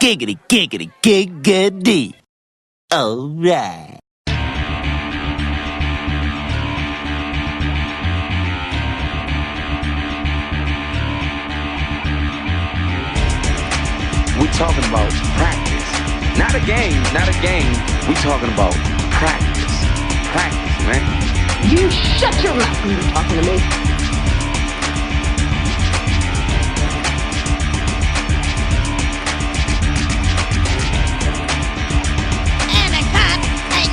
giggity, giggity, giggity. All right. We're talking about practice. Not a game, not a game. We're talking about practice. Practice, man. You shut your mouth when you're talking to me.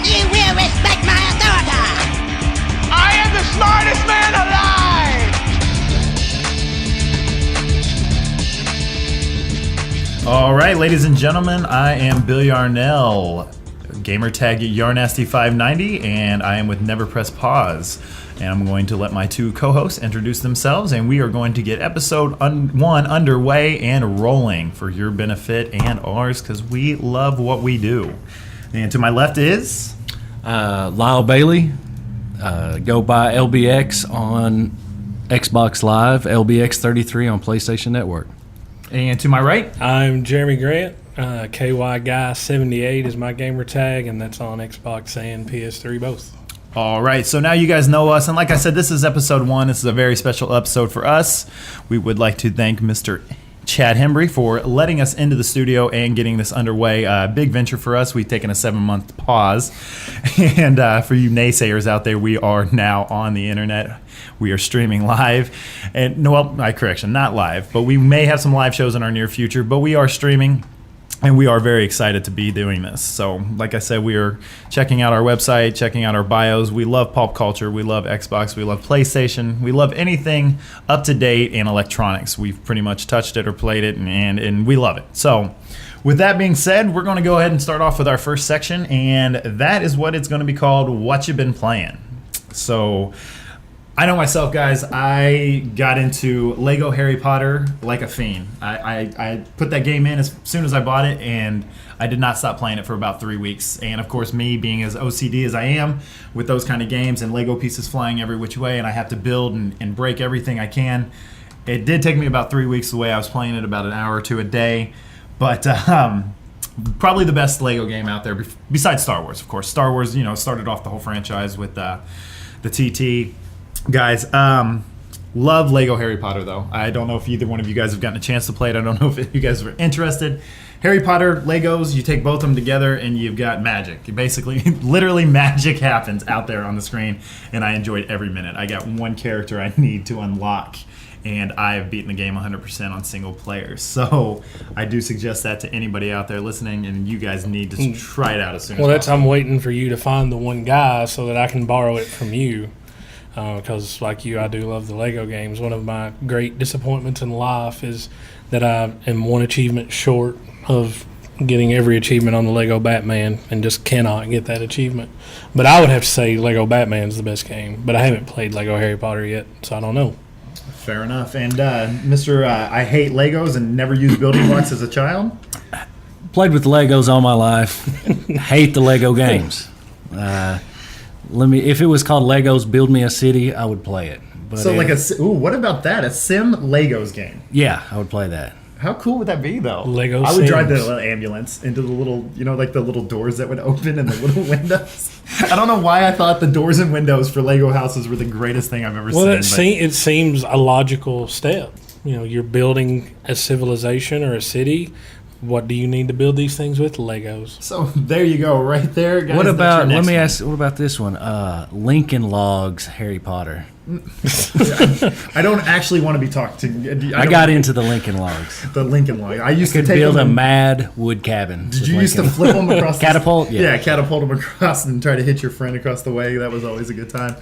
You will respect my authority. I am the smartest man alive. All right, ladies and gentlemen, I am Bill Yarnall, gamertag Yarnasty590, and I am with Never Press Pause. And I'm going to let my two co-hosts introduce themselves, and we are going to get episode 1 underway and rolling for your benefit and ours, because we love what we do. And to my left is Lyle Bailey. Go by LBX on Xbox Live, LBX 33 on PlayStation Network. And to my right, I'm Jeremy Grant. KY Guy 78 is my gamer tag, and that's on Xbox and PS3 both. All right, so now you guys know us, and like I said, this is episode 1. This is a very special episode for us. We would like to thank Mr. Chad Hembree for letting us into the studio and getting this underway. Big venture for us. We've taken a 7-month pause. And for you naysayers out there, we are now on the internet. We are streaming live. And correction, not live, but we may have some live shows in our near future, but we are streaming. And we are very excited to be doing this. So, like I said, we are checking out our website, checking out our bios. We love pop culture. We love Xbox. We love PlayStation. We love anything up to date in electronics. We've pretty much touched it or played it, and we love it. So, with that being said, we're going to go ahead and start off with our first section, and that is what it's going to be called, What You Been Playing. So, I know myself, guys, I got into Lego Harry Potter like a fiend. I put that game in as soon as I bought it, and I did not stop playing it for about 3 weeks. And, of course, me being as OCD as I am with those kind of games and Lego pieces flying every which way, and I have to build and break everything I can, it did take me about 3 weeks the way I was playing it, about an hour or two a day. But probably the best Lego game out there, besides Star Wars, of course. Star Wars, started off the whole franchise with the TT. Guys, love Lego Harry Potter, though. I don't know if either one of you guys have gotten a chance to play it. I don't know if you guys are interested. Harry Potter, Legos, you take both of them together and you've got magic. You basically, literally magic happens out there on the screen, and I enjoyed every minute. I got one character I need to unlock, and I have beaten the game 100% on single player. So I do suggest that to anybody out there listening, and you guys need to try it out as soon as possible. I'm waiting for you to find the one guy so that I can borrow it from you. Because like you, I do love the Lego games. One of my great disappointments in life is that I am one achievement short of getting every achievement on the Lego Batman and just cannot get that achievement. But I would have to say Lego Batman's the best game. But I haven't played Lego Harry Potter yet, so I don't know. Fair enough. And Mr. I hate Legos and never used building blocks as a child? Played with Legos all my life. Hate the Lego games. If it was called Legos Build Me a City, I would play it. But so what about that? A Sim Legos game? Yeah, I would play that. How cool would that be, though? Lego I would Sims. drive the little ambulance into the little, like the little doors that would open and the little windows. I don't know why I thought the doors and windows for Lego houses were the greatest thing I've ever seen. Well, it seems a logical step. You're building a civilization or a city. What do you need to build these things with? Legos. So there you go, right there, guys. What about this one? Lincoln Logs Harry Potter. I don't actually want to be talked to. I got into the Lincoln Logs. The Lincoln Log. I used to build a mad wood cabin. Did you used to flip them across catapult? Yeah, catapult them across and try to hit your friend across the way. That was always a good time.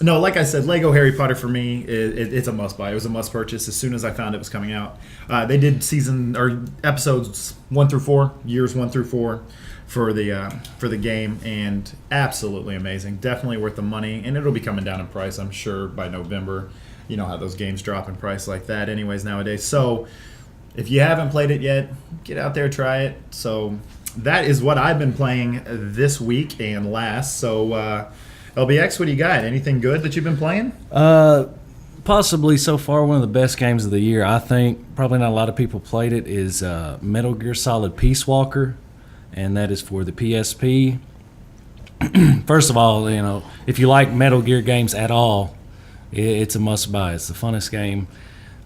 No, like I said, Lego Harry Potter for me, it's a must buy. It was a must purchase as soon as I found it was coming out. They did episodes 1 through 4, years 1 through 4 for the game, and absolutely amazing. Definitely worth the money, and it'll be coming down in price, I'm sure, by November. You know how those games drop in price like that anyways nowadays. So if you haven't played it yet, get out there, try it. So that is what I've been playing this week and last. So LBX, what do you got? Anything good that you've been playing? Pokemon possibly so far one of the best games of the year. I think probably not a lot of people played it. Is Metal Gear Solid Peace Walker, and that is for the PSP. First of all, if you like Metal Gear games at all, it's a must buy. It's the funnest game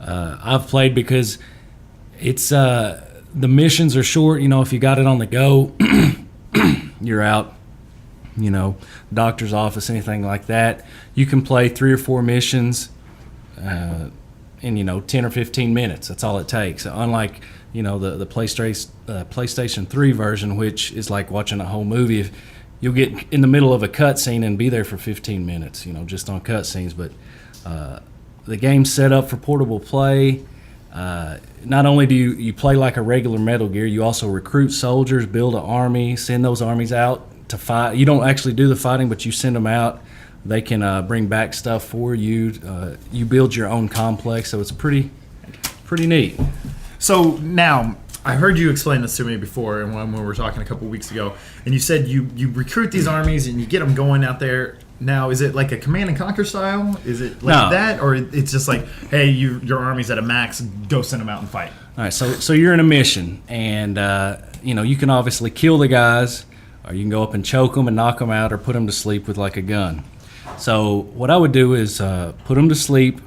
I've played because it's the missions are short. If you got it on the go, you're out. Doctor's office, anything like that. You can play 3 or 4 missions in 10 or 15 minutes. That's all it takes. Unlike the PlayStation 3 version, which is like watching a whole movie. You'll get in the middle of a cutscene and be there for 15 minutes, just on cutscenes. But the game's set up for portable play. Not only do you play like a regular Metal Gear, you also recruit soldiers, build an army, send those armies out to fight. You don't actually do the fighting, but you send them out. They can bring back stuff for you. You build your own complex, so it's pretty neat. So now, I heard you explain this to me before, and when we were talking a couple weeks ago, and you said you recruit these armies and you get them going out there. Now, is it like a Command and Conquer style? Is it like that, or it's just like, hey, your army's at a max, go send them out and fight? All right, so you're in a mission, and you can obviously kill the guys, or you can go up and choke them and knock them out, or put them to sleep with like a gun. So what I would do is put them to sleep.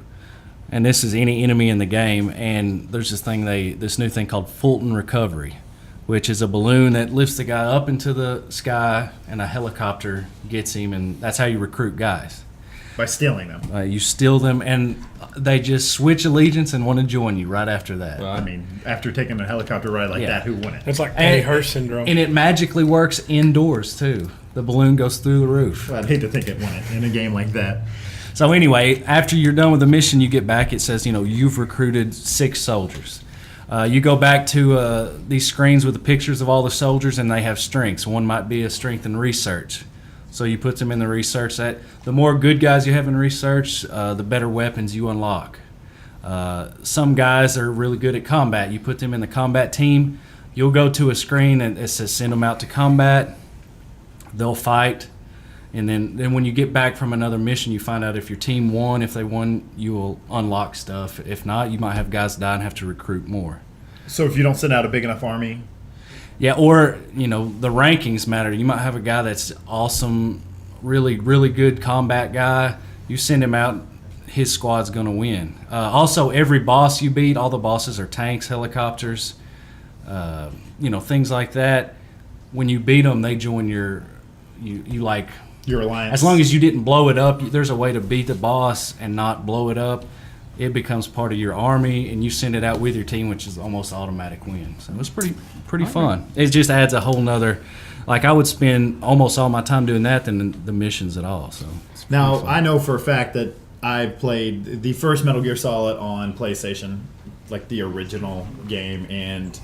And this is any enemy in the game, and there's this new thing called Fulton Recovery, which is a balloon that lifts the guy up into the sky, and a helicopter gets him, and that's how you recruit guys. By stealing them. You steal them, and they just switch allegiance and want to join you right after that. Well, after taking a helicopter ride like that, who wouldn't? It's like Penny Hearst syndrome. And it magically works indoors, too. The balloon goes through the roof. Well, I'd hate to think it wouldn't in a game like that. So anyway, after you're done with the mission, you get back. It says, you've recruited 6 soldiers. You go back to these screens with the pictures of all the soldiers, and they have strengths. One might be a strength in research. So you put them in the research. The more good guys you have in research, the better weapons you unlock. Some guys are really good at combat. You put them in the combat team. You'll go to a screen, and it says send them out to combat. They'll fight. And then when you get back from another mission, you find out if your team won. If they won, you will unlock stuff. If not, you might have guys die and have to recruit more. So if you don't send out a big enough army? Yeah, or, the rankings matter. You might have a guy that's awesome, really, really good combat guy. You send him out, his squad's going to win. Also, every boss you beat, all the bosses are tanks, helicopters, things like that. When you beat them, they join your alliance. As long as you didn't blow it up, there's a way to beat the boss and not blow it up. It becomes part of your army, and you send it out with your team, which is almost automatic win. So it's pretty fun. It just adds a whole nother. Like, I would spend almost all my time doing that than the missions at all. So now I know for a fact that I played the first Metal Gear Solid on PlayStation, like the original game, and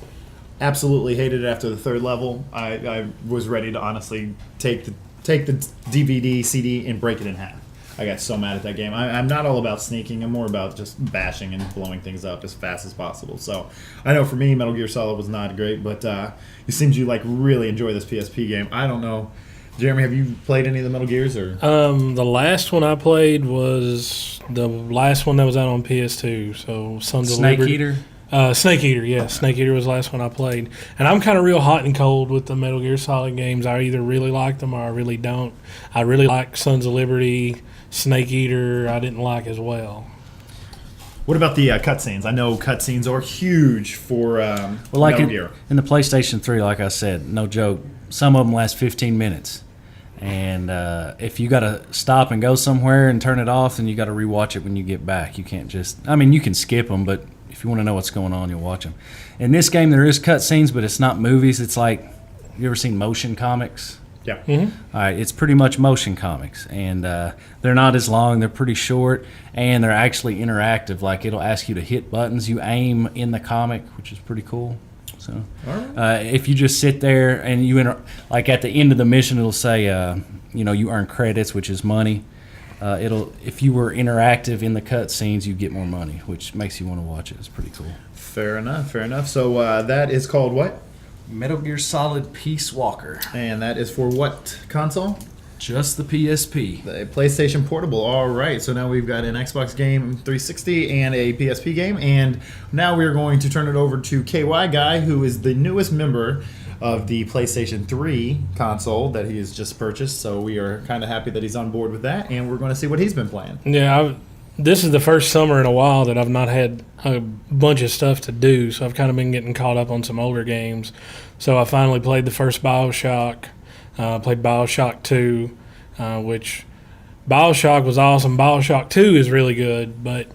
absolutely hated it after the 3rd level. I was ready to honestly take the DVD, CD, and break it in half. I got so mad at that game. I'm not all about sneaking. I'm more about just bashing and blowing things up as fast as possible. So I know for me, Metal Gear Solid was not great, but it seems you really enjoy this PSP game. I don't know. Jeremy, have you played any of the Metal Gears? Or the last one I played was the last one that was out on PS2. So Sons of Liberty. Snake Eater? Snake Eater, yeah. Snake Eater was the last one I played. And I'm kind of real hot and cold with the Metal Gear Solid games. I either really like them or I really don't. I really like Sons of Liberty. Snake Eater I didn't like as well. What about the cutscenes? I know cutscenes are huge for Metal Gear. In the PlayStation 3, like I said, no joke, some of them last 15 minutes. And if you got to stop and go somewhere and turn it off, then you got to rewatch it when you get back. You can't you can skip them, but if you want to know what's going on, you'll watch them. In this game, there is cutscenes, but it's not movies. It's like, you ever seen motion comics? Yeah. Mm-hmm. All right, it's pretty much motion comics, and they're not as long. They're pretty short, and they're actually interactive. Like, it'll ask you to hit buttons. You aim in the comic, which is pretty cool. So if you just sit there and like at the end of the mission, it'll say, you earn credits, which is money. If you were interactive in the cutscenes, you get more money, which makes you want to watch it. It's pretty cool. Fair enough. So that is called what? Metal Gear Solid Peace Walker. And that is for what console? Just the PSP. The PlayStation Portable. All right. So now we've got an Xbox game 360 and a PSP game. And now we're going to turn it over to KY Guy, who is the newest member of the PlayStation 3 console that he has just purchased. So we are kind of happy that he's on board with that. And we're going to see what he's been playing. Yeah, this is the first summer in a while that I've not had a bunch of stuff to do. So I've kind of been getting caught up on some older games. So I finally played the first BioShock. Played BioShock 2, which BioShock was awesome. BioShock 2 is really good, but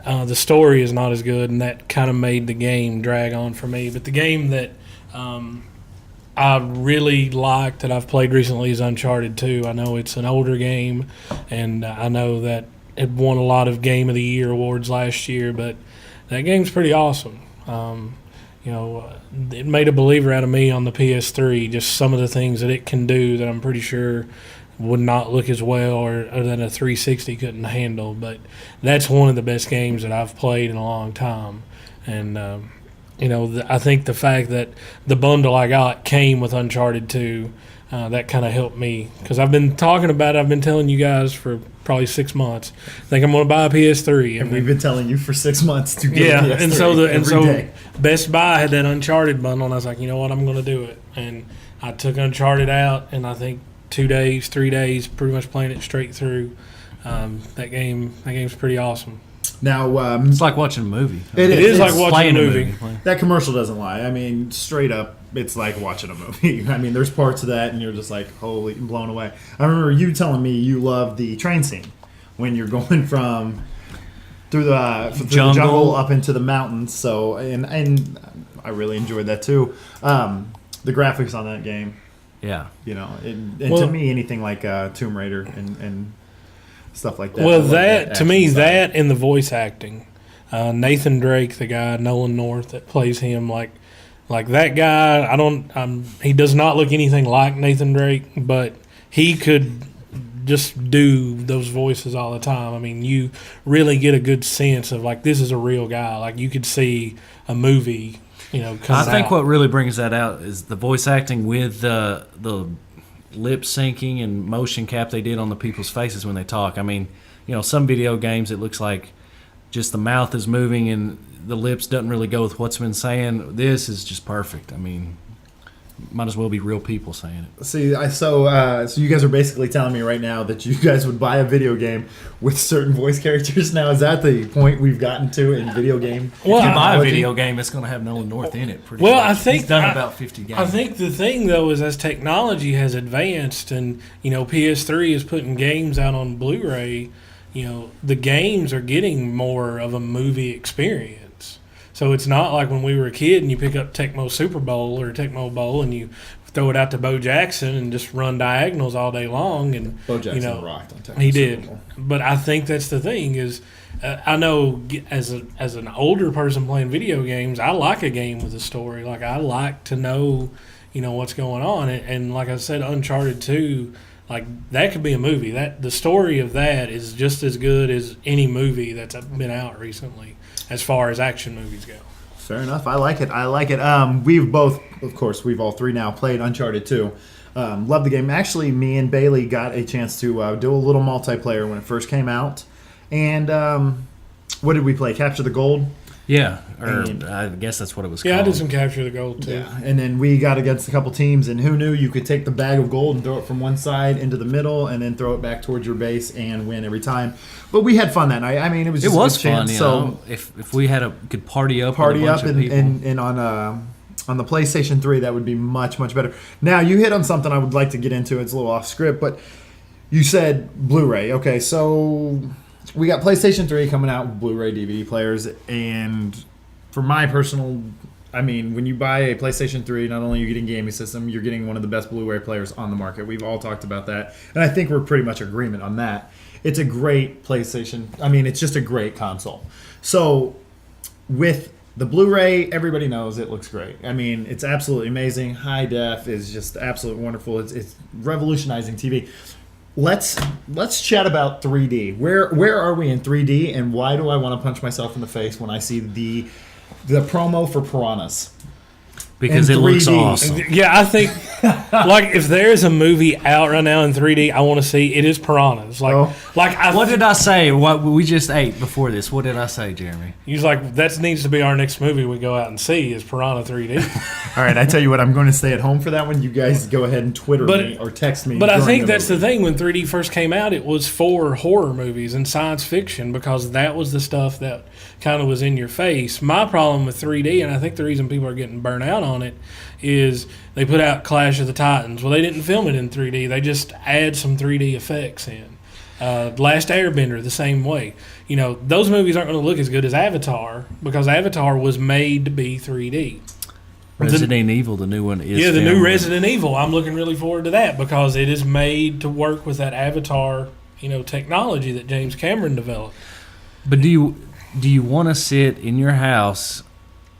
the story is not as good, and that kind of made the game drag on for me. But the game that I really liked that I've played recently is Uncharted 2. I know it's an older game, and I know that it won a lot of Game of the Year awards last year, but that game's pretty awesome. It made a believer out of me on the PS3, just some of the things that it can do that I'm pretty sure would not look as well or that a 360 couldn't handle. But that's one of the best games that I've played in a long time. And, I think the fact that the bundle I got came with Uncharted 2, that kind of helped me. Because I've been talking about it, I've been telling you guys for probably 6 months. I think I'm going to buy a PS3. And we've been telling you for 6 months to get a PS3 and so day. Best Buy had that Uncharted bundle, and I was like, you know what, I'm going to do it. And I took Uncharted out, and I think 2 days, 3 days, pretty much playing it straight through. That game's pretty awesome. Now, it's like watching a movie. It is like watching a movie. That commercial doesn't lie. I mean, straight up, it's like watching a movie. I mean, there's parts of that, and you're just like, holy, blown away. I remember you telling me you love the train scene when you're going through the jungle up into the mountains. So, and I really enjoyed that too. The graphics on that game. Yeah. To me, anything like Tomb Raider and stuff like that. Well, that to me, that and the voice acting. Nathan Drake, the guy Nolan North that plays him, like that guy. He does not look anything like Nathan Drake, but he could just do those voices all the time. I mean, you really get a good sense of like this is a real guy. Like you could see a movie. I think what really brings that out is the voice acting with the lip syncing and motion cap they did on the people's faces when they talk. I mean, some video games it looks like just the mouth is moving and the lips doesn't really go with what's been saying. This is just perfect. I mean, might as well be real people saying it. See, so you guys are basically telling me right now that you guys would buy a video game with certain voice characters. Now, is that the point we've gotten to in video game? Well, if you buy a video game, it's going to have Nolan North in it. Well, much. I think he's done about 50 games. I think the thing though is as technology has advanced, and PS3 is putting games out on Blu-ray. The games are getting more of a movie experience. So it's not like when we were a kid and you pick up Tecmo Super Bowl or Tecmo Bowl and you throw it out to Bo Jackson and just run diagonals all day long. And Bo Jackson rocked on Tecmo He Super did. Bowl. But I think that's the thing is I know as an older person playing video games, I like a game with a story. Like I like to know, what's going on. And like I said, Uncharted 2, like that could be a movie. That the story of that is just as good as any movie that's been out recently. As far as action movies go. Fair enough. I like it. We've both, of course, we've all three now played Uncharted 2. Love the game. Actually, me and Bailey got a chance to do a little multiplayer when it first came out. And what did we play? Capture the Gold? Yeah, I guess that's what it was called. Yeah, I did some Capture the Gold, too. Yeah, and then we got against a couple teams, and who knew you could take the bag of gold and throw it from one side into the middle and then throw it back towards your base and win every time. But we had fun that night. I mean, it was just a good fun, chance. So if we could party up and on the PlayStation 3, that would be much, much better. Now, you hit on something I would like to get into. It's a little off script, but you said Blu-ray. Okay, so we got PlayStation 3 coming out with Blu-ray DVD players, and for my personal, I mean, when you buy a PlayStation 3, not only are you getting a gaming system, you're getting one of the best Blu-ray players on the market. We've all talked about that, and I think we're pretty much in agreement on that. It's a great PlayStation. I mean, it's just a great console. So with the Blu-ray, everybody knows it looks great. I mean, it's absolutely amazing. High def is just absolutely wonderful. It's revolutionizing TV. Let's chat about 3D. Where are we in 3D, and why do I want to punch myself in the face when I see the promo for Piranhas? Because it looks awesome. Yeah, I think Like, if there's a movie out right now in 3D I want to see, it is Piranhas. What did I say? What we just ate before this? What did I say, Jeremy? He was like, that needs to be our next movie we go out and see is Piranha 3D. All right, I tell you what, I'm going to stay at home for that one. You guys go ahead and Twitter me or text me. But I think that's the thing. When 3D first came out, it was for horror movies and science fiction because that was the stuff that kind of was in your face. My problem with 3D, and I think the reason people are getting burnt out on it, is they put out Clash of the Titans. Well, they didn't film it in 3D. They just add some 3D effects in. Last Airbender, the same way. You know, those movies aren't going to look as good as Avatar because Avatar was made to be 3D. Resident Evil, the new one is. Yeah, the new Resident Evil. I'm looking really forward to that because it is made to work with that Avatar, technology that James Cameron developed. But do you want to sit in your house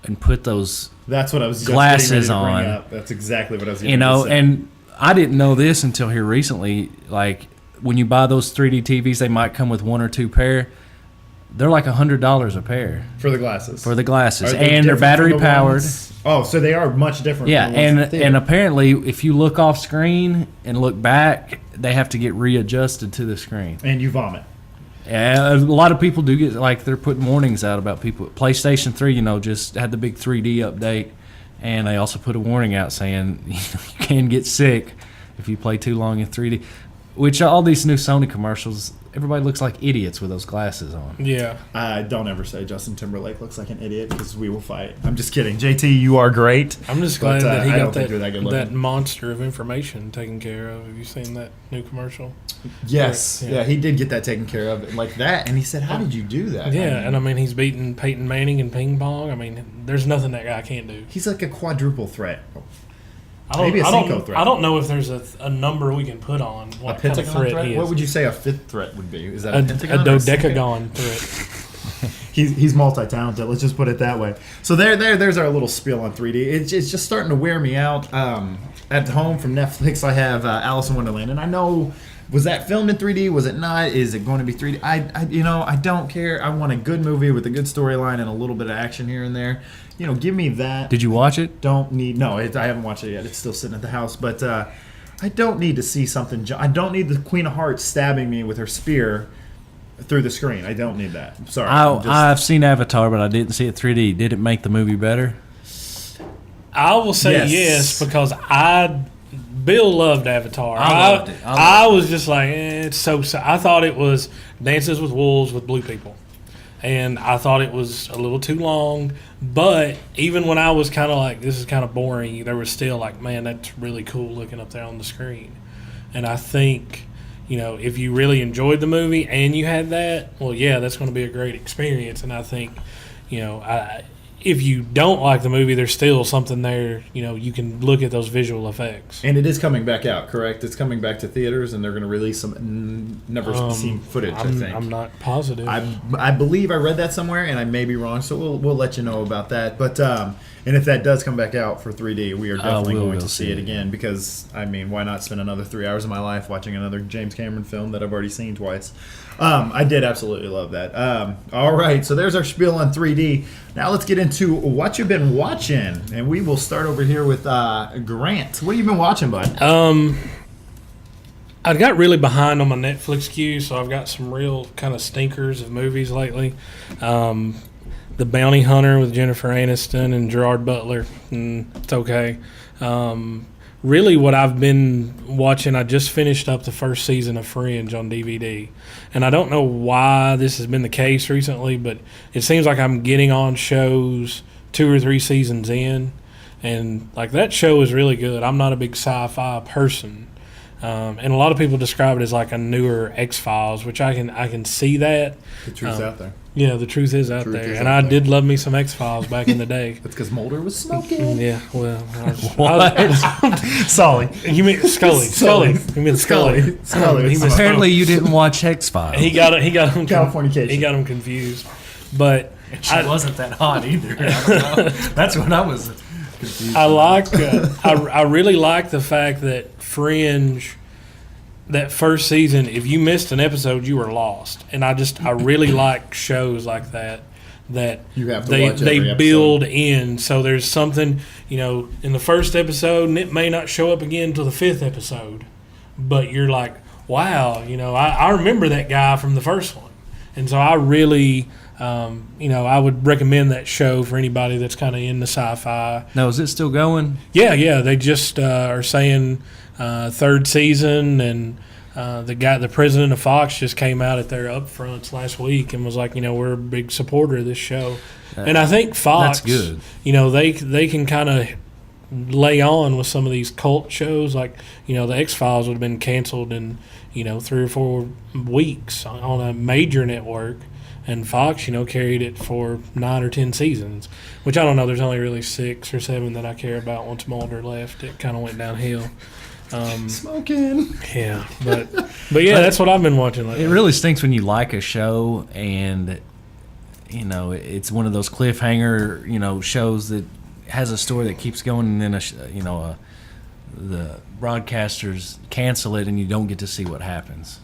and put those That's what I was just glasses getting ready to on? bring up. That's exactly what I was going to say. And I didn't know this until here recently. Like when you buy those 3D TVs, they might come with one or two pair. They're like $100 a pair For the glasses. for the glasses, Are they and they're different battery from the powered. ones- Oh, so they are much different. Yeah, from the ones in the and theater. apparently, if you look off screen and look back, they have to get readjusted to the screen. And you vomit. Yeah, a lot of people do get like they're putting warnings out about people. PlayStation 3, just had the big 3D update, and they also put a warning out saying you can get sick if you play too long in 3D. Which all these new Sony commercials, everybody looks like idiots with those glasses on. Yeah. Don't ever say Justin Timberlake looks like an idiot because we will fight. I'm just kidding. JT, you are great. I'm just glad that he I don't got think you're that good looking. that monster of information taken care of. Have you seen that new commercial? Yes. Yeah. Yeah, he did get that taken care of like that. And he said, how did you do that? Yeah, and I mean, he's beating Peyton Manning in ping pong. I mean, there's nothing that guy can't do. He's like a quadruple threat. Maybe a Cinco threat. I don't know if there's a number we can put on what A kind of pentagon threat he is. What would you say a fifth threat would be? Is that a a pentagon? or a cinco? dodecagon threat. He's multi-talented. Let's just put it that way. So there's our little spiel on 3D. It's just starting to wear me out. At home from Netflix, I have Alice in Wonderland, and I know, was that filmed in 3D? Was it not? Is it going to be 3D? I don't care. I want a good movie with a good storyline and a little bit of action here and there. Give me that. Did you watch it? I haven't watched it yet. It's still sitting at the house, but I don't need to see something. I don't need the Queen of Hearts stabbing me with her spear through the screen. I don't need that. I'm sorry. I've seen Avatar, but I didn't see it 3D. Did it make the movie better? I will say yes because Bill loved Avatar. I loved it. I was just like, it's so. I thought it was Dances with Wolves with blue people. And I thought it was a little too long. But even when I was kind of like, this is kind of boring, there was still like, man, that's really cool looking up there on the screen. And I think, if you really enjoyed the movie and you had that, well, yeah, that's going to be a great experience. And I think, if you don't like the movie, there's still something there. You can look at those visual effects. And it is coming back out, correct? It's coming back to theaters, and they're going to release some never-seen footage, I think. I'm not positive. I believe I read that somewhere, and I may be wrong, so we'll let you know about that. But and if that does come back out for 3D, we are definitely going to see it again because, why not spend another 3 hours of my life watching another James Cameron film that I've already seen twice? I did absolutely love that. All right, so there's our spiel on 3D. Now let's get into what you've been watching, and we will start over here with Grant. What have you been watching, bud? I got really behind on my Netflix queue, so I've got some real kind of stinkers of movies lately. The Bounty Hunter with Jennifer Aniston and Gerard Butler. It's okay. Really what I've been watching, I just finished up the first season of Fringe on DVD. And I don't know why this has been the case recently, but it seems like I'm getting on shows 2 or 3 seasons in. And like that show is really good. I'm not a big sci-fi person. And a lot of people describe it as like a newer X-Files, which I can see that. The truth's out there. Yeah, the truth is out there. And I did love me some X-Files back in the day. That's because Mulder was smoking. Yeah, well. Sully. You mean Scully. Scully. You mean Scully. Scully. Apparently, you didn't watch X-Files. He got him Californication. He got him confused. But She wasn't that hot either. That's what I was confused. I really like the fact that Fringe, that first season, if you missed an episode, you were lost. And I really like shows like that that You have to they watch every episode. build in. So there's something, in the first episode, and it may not show up again until the 5th episode, but you're like, wow, I remember that guy from the first one. And so I really, I would recommend that show for anybody that's kind of into sci-fi. Now, is it still going? Yeah, they just are saying 3rd season, and the president of Fox just came out at their upfronts last week and was like, we're a big supporter of this show. And I think Fox, that's good. They can kind of lay on with some of these cult shows, like the X-Files would have been canceled in 3 or 4 weeks on a major network, and Fox carried it for 9 or 10 seasons, which I don't know, there's only really 6 or 7 that I care about. Once Mulder left, it kind of went downhill. Smoking. Yeah, but yeah, that's what I've been watching lately. It really stinks when you like a show and it's one of those cliffhanger shows that has a story that keeps going, and then the broadcasters cancel it and you don't get to see what happens.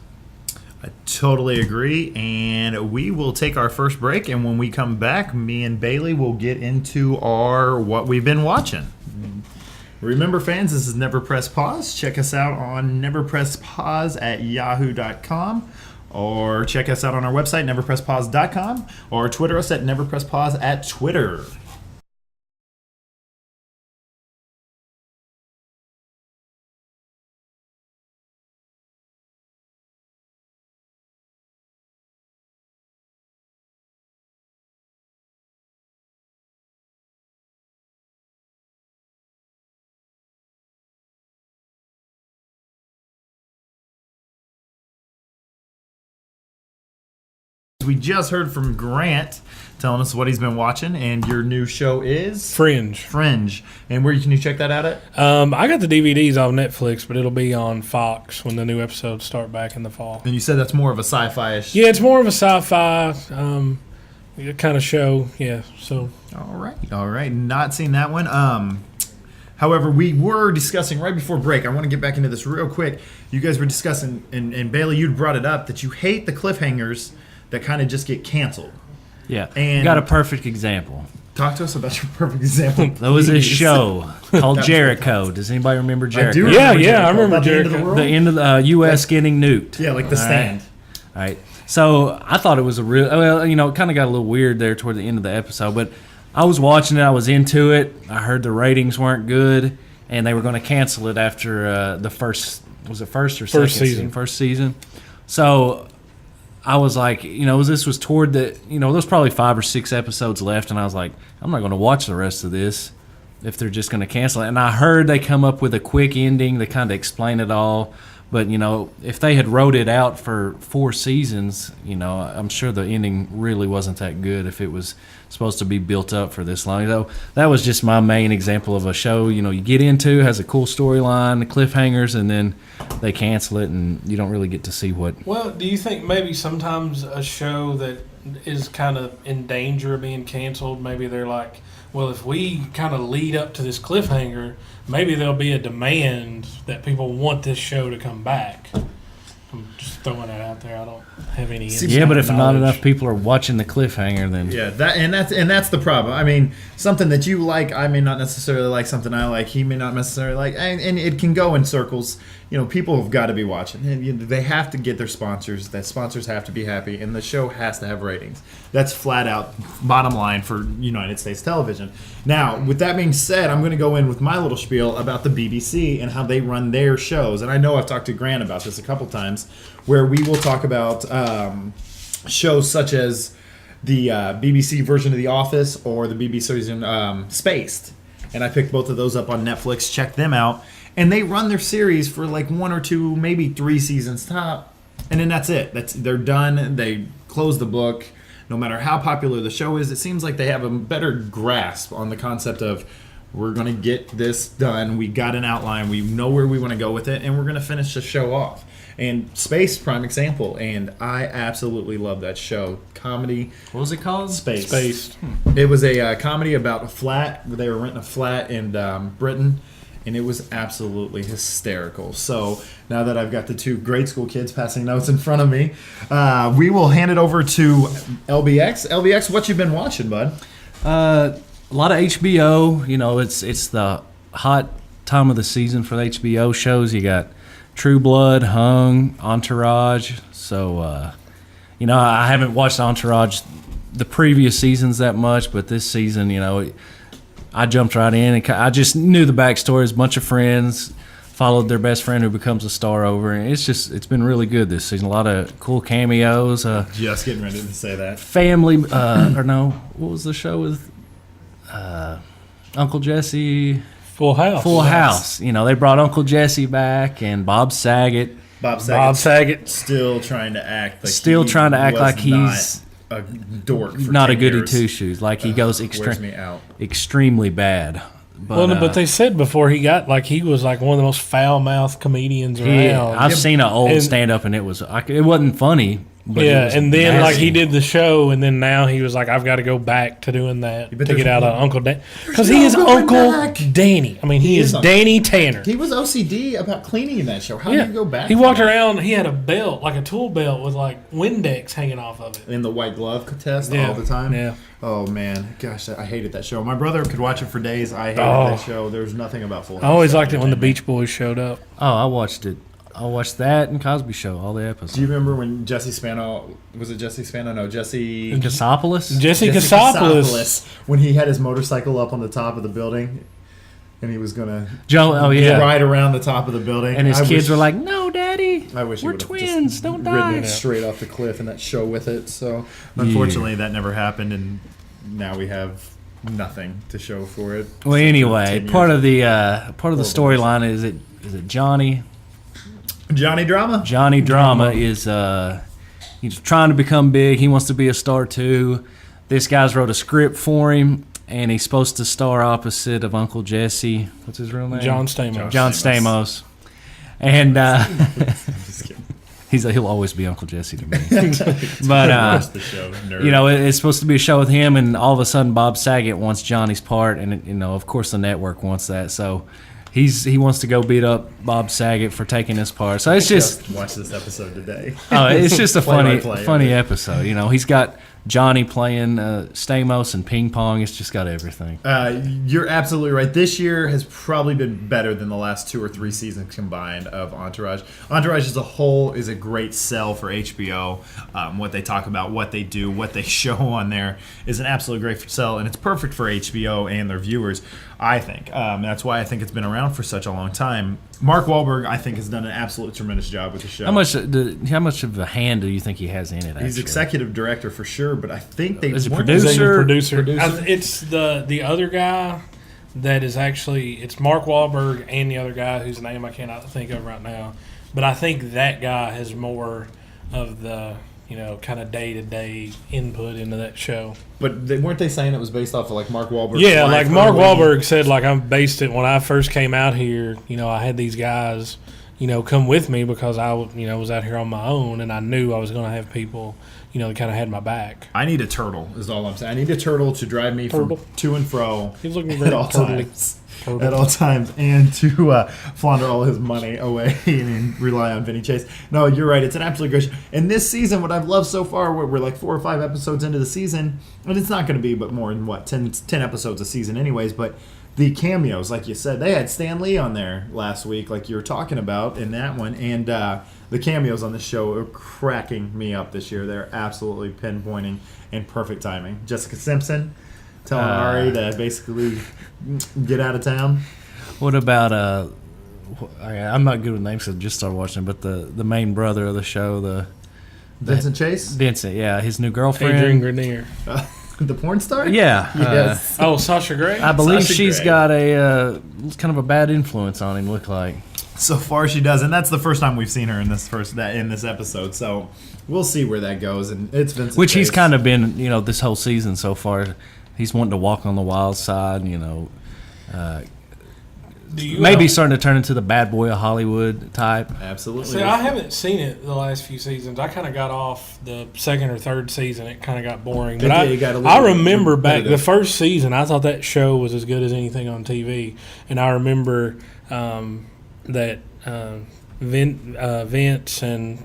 I totally agree, and we will take our first break, and when we come back, me and Bailey will get into our what we've been watching. Remember, fans, this is Never Press Pause. Check us out on neverpresspause@yahoo.com, or check us out on our website, neverpresspause.com, or Twitter us at neverpresspause at Twitter. We just heard from Grant telling us what he's been watching, and your new show is Fringe. And where can you check that out at? I got the DVDs off Netflix, but it'll be on Fox when the new episodes start back in the fall. And you said that's more of a sci-fi-ish. Yeah, it's more of a sci-fi kind of show. Yeah, so. All right. Not seen that one. However, we were discussing right before break. I want to get back into this real quick. You guys were discussing, and Bailey, you'd brought it up, that you hate the cliffhangers that kind of just get canceled. Yeah, and got a perfect example. Talk to us about your perfect example. There was a show called Jericho. Does anybody remember Jericho? I do I remember Jericho. The end of the U.S. getting nuked. Yeah, like The Stand. All right. So I thought it was a real, it kind of got a little weird there toward the end of the episode, but I was watching it. I was into it. I heard the ratings weren't good, and they were going to cancel it after the first second season? First season. So I was like, this was toward the, there was probably 5 or 6 episodes left, and I was like, I'm not going to watch the rest of this if they're just going to cancel it. And I heard they come up with a quick ending. They kind of explain it all. But, if they had wrote it out for 4 seasons, I'm sure the ending really wasn't that good if it was supposed to be built up for this long. So that was just my main example of a show, you get into, has a cool storyline, cliffhangers, and then they cancel it, and you don't really get to see what. Well, do you think maybe sometimes a show that is kind of in danger of being canceled, maybe they're like, well, if we kind of lead up to this cliffhanger, maybe there'll be a demand that people want this show to come back. I'm just throwing that out there. I don't have any insight. Yeah, but if not enough people are watching the cliffhanger, then yeah, that's the problem. I mean, something that you like, I may not necessarily like. Something I like, he may not necessarily like, and it can go in circles. People have got to be watching. And, they have to get their sponsors. That sponsors have to be happy, and the show has to have ratings. That's flat out bottom line for United States television. Now, with that being said, I'm going to go in with my little spiel about the BBC and how they run their shows. And I know I've talked to Grant about this a couple times, where we will talk about shows such as the BBC version of The Office or the BBC version Spaced. And I picked both of those up on Netflix. Check them out. And they run their series for like 1 or 2, maybe 3 seasons top. And then that's it. They're done. They close the book. No matter how popular the show is, it seems like they have a better grasp on the concept of, we're going to get this done. We got an outline. We know where we want to go with it. And we're going to finish the show off. And Space, prime example. And I absolutely love that show. Comedy. What was it called? Spaced. It was a comedy about a flat. They were renting a flat in Britain. and it was absolutely hysterical. So now that I've got the two grade school kids passing notes in front of me, we will hand it over to LBX. LBX, what you been watching, bud? A lot of HBO. You know, it's the hot time of the season for the HBO shows. You got True Blood, Hung, Entourage. So, you know, I haven't watched Entourage the previous seasons that much, but this season, you know, I jumped right in, and I just knew the backstory. A bunch of friends followed their best friend who becomes a star over, and it's been really good this season. A lot of cool cameos. Just getting ready to say that. Family, or no, what was the show with Uncle Jesse? Full House. Full House. You know, they brought Uncle Jesse back and Bob Saget. Bob Saget still trying to act like he's a dork. For not 10 a goody years. two shoes. Like he goes Wears me out. extremely bad. But, but they said before he got, like, he was like one of the most foul-mouthed comedians around. I've seen an old stand-up, and it wasn't funny. But and then nasty. like he did the show, and then now he was like, I've got to go back to doing that to get out of Uncle Danny, because he is Uncle Danny. I mean, he is Danny Tanner. He was OCD about cleaning in that show. How do you go back? He walked around. He had a belt, like a tool belt, with like Windex hanging off of it. In the white glove test all the time. Yeah. Oh man, gosh, I hated that show. My brother could watch it for days. I hated that show. There was nothing about Full House. I always liked it when the Beach Boys showed up. Oh, I watched it. I watched that and Cosby Show, all the episodes. Do you remember when Jesse Spano, was it Jesse Spano? No, Jesse Kasopoulos? Jesse Kasopoulos. When he had his motorcycle up on the top of the building and he was going to ride around the top of the building. And his kids were like, no, Daddy, I wish we're twins, don't die. Ridden straight off the cliff in that show with it. So unfortunately that never happened, and now we have nothing to show for it. Well, anyway, part of the storyline is it Johnny Drama? Johnny Drama is he's trying to become big. He wants to be a star too. This guy's wrote a script for him, and he's supposed to star opposite of Uncle Jesse. What's his real name? John Stamos. John Stamos. And he'll always be Uncle Jesse to me. But you know, it's supposed to be a show with him, and all of a sudden Bob Saget wants Johnny's part, and you know, of course, the network wants that. So he wants to go beat up Bob Saget for taking his part. So it's just watch this episode today. Oh, it's just a funny play episode. You know, he's got Johnny playing Stamos and ping pong. It's just got everything. You're absolutely right. This year has probably been better than the last 2 or 3 seasons combined of Entourage. Entourage as a whole is a great sell for HBO. What they talk about, what they do, what they show on there is an absolute great sell, and it's perfect for HBO and their viewers, I think. That's why I think it's been around for such a long time. Mark Wahlberg, I think, has done an absolute tremendous job with the show. How much of a hand do you think he has in it? Actually? He's executive director for sure, but I think they is a producer. It's the other guy that is actually, it's Mark Wahlberg and the other guy whose name I cannot think of right now. But I think that guy has more of the, you know, kind of day-to-day input into that show. But weren't they saying it was based off of like Mark Wahlberg? Yeah, like Mark Wahlberg said, like, I'm based it when I first came out here. You know, I had these guys, you know, come with me because I, you know, was out here on my own, and I knew I was going to have people, you know, that kind of had my back. I need a turtle, is all I'm saying. I need a turtle to drive me from to and fro. He's looking very turtly. At all times, and to flounder all his money away and rely on Vinny Chase. No, you're right. It's an absolute great show. And this season, what I've loved so far, we're like 4 or 5 episodes into the season, and it's not going to be but more than, 10 episodes a season anyways, but the cameos, like you said, they had Stan Lee on there last week, like you were talking about in that one, and the cameos on this show are cracking me up this year. They're absolutely pinpointing and perfect timing. Jessica Simpson telling Ari to basically get out of town. What about I'm not good with names, so I just started watching, but the main brother of the show, Vincent Chase? Vincent, yeah, his new girlfriend. Adrian Grenier. The porn star? Yeah. Yes. Sasha Grey? I believe Sasha she's Grey. got a kind of a bad influence on him, look like. So far she does, and that's the first time we've seen her in this episode, so we'll see where that goes. And it's Vincent Which Chase. he's kind of been, you know, this whole season so far. He's wanting to walk on the wild side, you know. maybe starting to turn into the bad boy of Hollywood type. Absolutely. See, I haven't seen it the last few seasons. I kind of got off the second or third season. It kind of got boring. But I remember back the first season, I thought that show was as good as anything on TV. And I remember that Vince and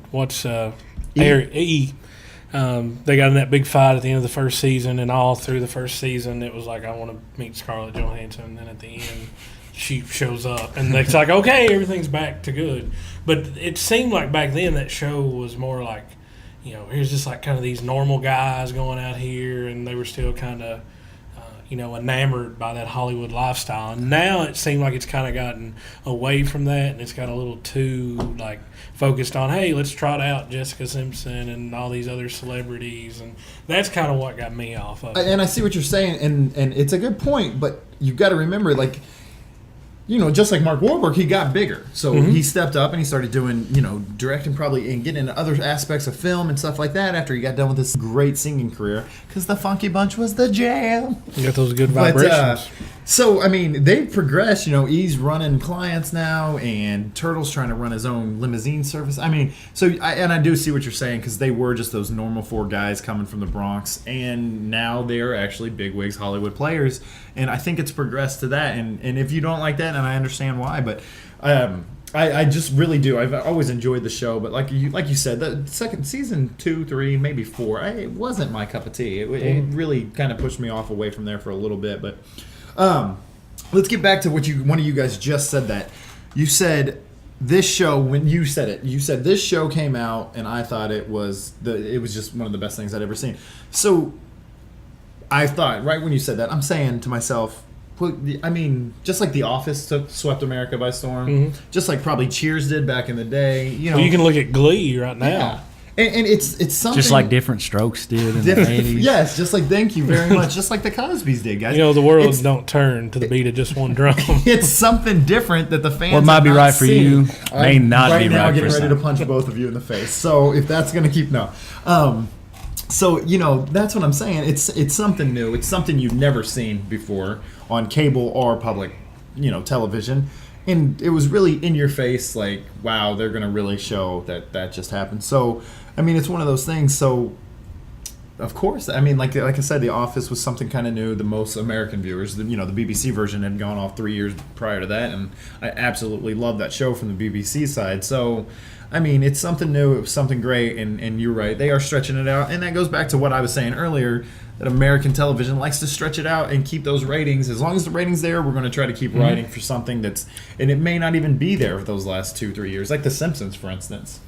they got in that big fight at the end of the first season, and all through the first season, it was like, I want to meet Scarlett Johansson. And then at the end, she shows up, and it's like, okay, everything's back to good. But it seemed like back then that show was more like, here's just like kind of these normal guys going out here, and they were still kind of, enamored by that Hollywood lifestyle. And now it seemed like it's kind of gotten away from that, and it's got a little too like focused on, hey, let's trot out Jessica Simpson and all these other celebrities, and that's kind of what got me off of it. And I see what you're saying, and it's a good point, but you've got to remember, like, just like Mark Wahlberg, he got bigger. So he stepped up and he started doing, directing probably and getting into other aspects of film and stuff like that after he got done with this great singing career, because the Funky Bunch was the jam. You got those good vibrations. So, I mean, they've progressed. He's running clients now, and Turtle's trying to run his own limousine service. I mean, I do see what you're saying, because they were just those normal four guys coming from the Bronx, and now they're actually bigwigs, Hollywood players, and I think it's progressed to that. And if you don't like that, and I understand why, but I just really do. I've always enjoyed the show, but like you said, the second season 2, 3, maybe 4, it wasn't my cup of tea. It really kind of pushed me off away from there for a little bit, but. Let's get back to what one of you guys just said. That you said this show, when you said it, you said this show came out and I thought it was just one of the best things I'd ever seen. So I thought, right when you said that, I'm saying to myself, I mean, just like The Office swept America by storm, just like probably Cheers did back in the day. Well, you can look at Glee right now. Yeah. And it's something just like Different Strokes did in the 80s. Yes, just like, thank you very much, just like the Cosbys did, guys. The world don't turn to the beat of just one drum. It's something different that the fans. What might be right for you may not right be now, right for getting ready some. to punch both of you in the face. So if that's going to keep so that's what I'm saying. It's something new. It's something you've never seen before on cable or public, television. And it was really in your face, like, wow, they're going to really show that just happened. So, I mean, it's one of those things. So, of course, I mean, like I said, The Office was something kind of new. The most American viewers, the BBC version had gone off 3 years prior to that, and I absolutely love that show from the BBC side. So, I mean, it's something new, it was something great, and you're right, they are stretching it out, and that goes back to what I was saying earlier, that American television likes to stretch it out and keep those ratings. As long as the ratings there, we're going to try to keep writing for something and it may not even be there for those last 2-3 years, like The Simpsons, for instance.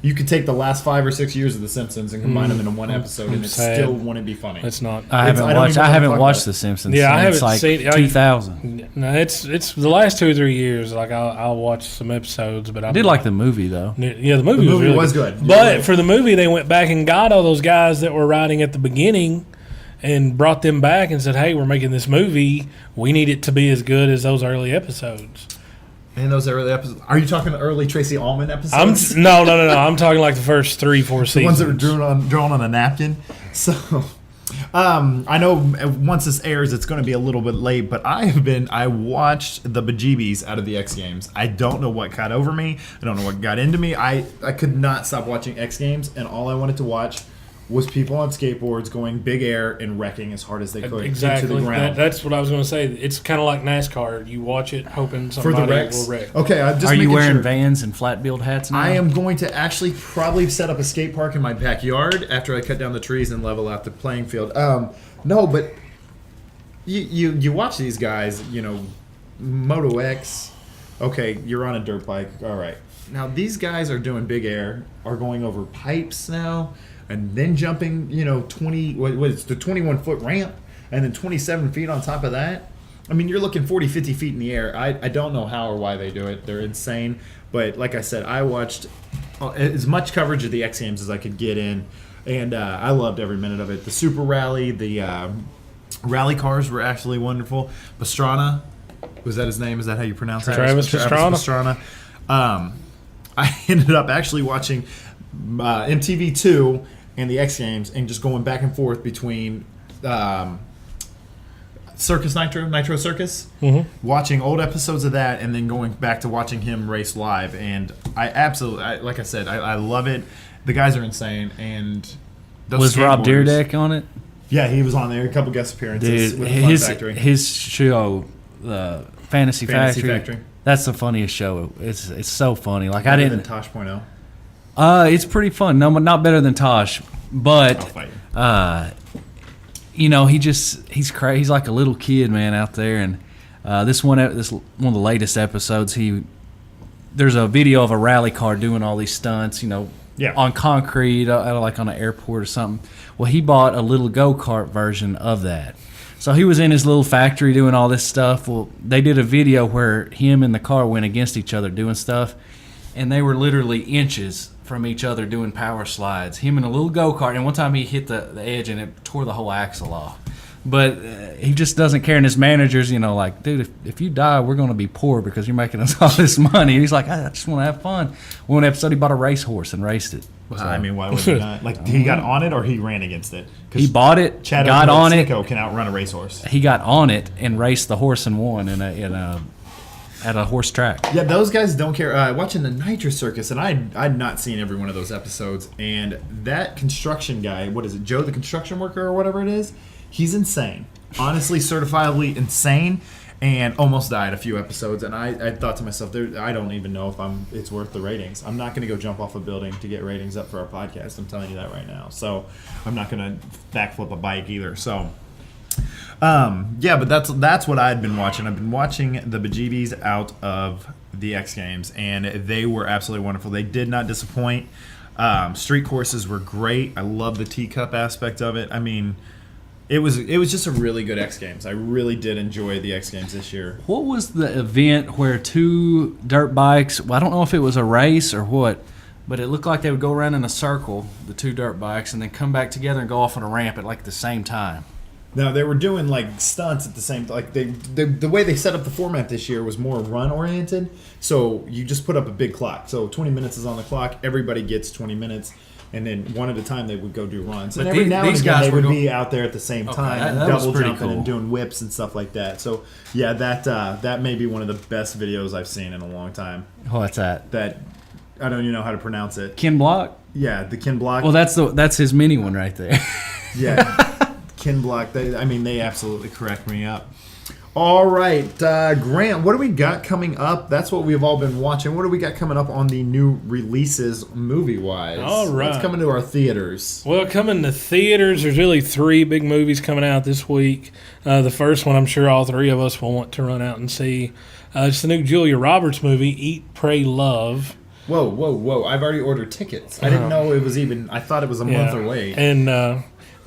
You could take the last 5 or 6 years of The Simpsons and combine them into one episode, and it still wouldn't be funny. It's not. I haven't watched The Simpsons. Yeah, I haven't since seen 2000. No, it's the last 2 or 3 years. Like I'll watch some episodes, but I did like the movie though. Yeah, the movie was good. But for the movie, they went back and got all those guys that were writing at the beginning and brought them back and said, "Hey, we're making this movie. We need it to be as good as those early episodes." And those early episodes. Are you talking the early Tracy Ullman episodes? No. I'm talking like the first 3-4 seasons. The ones that were drawn on a napkin. So, I know once this airs, it's going to be a little bit late, but I watched the bejeebies out of the X Games. I don't know what got over me. I don't know what got into me. I could not stop watching X Games, and all I wanted to watch was people on skateboards going big air and wrecking as hard as they could into the ground. That's what I was going to say. It's kind of like NASCAR. You watch it hoping somebody will wreck. Okay, are you wearing Vans and flat build hats now? I am going to actually probably set up a skate park in my backyard after I cut down the trees and level out the playing field. No, but you watch these guys, Moto X. Okay, you're on a dirt bike. All right. Now these guys are doing big air, are going over pipes now, and then jumping, 21-foot ramp, and then 27 feet on top of that. I mean, you're looking 40, 50 feet in the air. I don't know how or why they do it. They're insane. But like I said, I watched as much coverage of the X Games as I could get in, and I loved every minute of it. The Super Rally, the rally cars were actually wonderful. Pastrana, was that his name? Is that how you pronounce it? Travis Pastrana. I ended up actually watching MTV2 and the X Games and just going back and forth between Nitro Circus, watching old episodes of that, and then going back to watching him race live. And I absolutely, like I said, I love it. The guys are insane. And was Rob Dyrdek on it? Yeah, he was on there. A couple guest appearances with the Fun Factory. His show, the Fantasy Factory. That's the funniest show. It's so funny. Like Better I didn't. than Tosh.0. It's pretty fun. No, not better than Tosh, but he's crazy. He's like a little kid, man, out there. And this one of the latest episodes, there's a video of a rally car doing all these stunts, on concrete, like on an airport or something. Well, he bought a little go-kart version of that. So he was in his little factory doing all this stuff. Well, they did a video where him and the car went against each other doing stuff, and they were literally inches from each other doing power slides. Him in a little go-kart, and one time he hit the edge and it tore the whole axle off. But he just doesn't care, and his manager's, like, dude, if you die, we're going to be poor because you're making us all this money. And he's like, I just want to have fun. One episode, he bought a racehorse and raced it. So, I mean, why would he not? Like, he got on it or he ran against it? He bought it, Chad got on it. Can outrun a racehorse. He got on it and raced the horse and won at a horse track. Yeah, those guys don't care. Watching the Nitro Circus, and I'd not seen every one of those episodes. And that construction guy, what is it, Joe the construction worker or whatever it is, he's insane. Honestly, certifiably insane. And almost died a few episodes, and I thought to myself, I don't even know if it's worth the ratings. I'm not going to go jump off a building to get ratings up for our podcast. I'm telling you that right now. So I'm not going to backflip a bike either. So, but that's what I'd been watching. I've been watching the bejeebies out of the X Games, and they were absolutely wonderful. They did not disappoint. Street courses were great. I love the teacup aspect of it. I mean, It was just a really good X Games. I really did enjoy the X Games this year. What was the event where two dirt bikes, I don't know if it was a race or what, but it looked like they would go around in a circle, the two dirt bikes, and then come back together and go off on a ramp at like the same time. No, they were doing like stunts at the same time. Like the way they set up the format this year was more run oriented. So you just put up a big clock. So 20 minutes is on the clock. Everybody gets 20 minutes. And then one at a time they would go do runs. And every now and again they would be out there at the same time and double jumping and doing whips and stuff like that. So yeah, that may be one of the best videos I've seen in a long time. What's that? That I don't even know how to pronounce it. Ken Block? Yeah, the Ken Block. Well, that's his mini one right there. Yeah, Ken Block. They absolutely correct me up. All right, Grant, what do we got coming up? That's what we've all been watching. What do we got coming up on the new releases movie-wise? All right. What's coming to our theaters? Well, coming to theaters, there's really 3 big movies coming out this week. The first one I'm sure all 3 of us will want to run out and see. It's the new Julia Roberts movie, Eat, Pray, Love. Whoa. I've already ordered tickets. I didn't know it was even, I thought it was a month away. And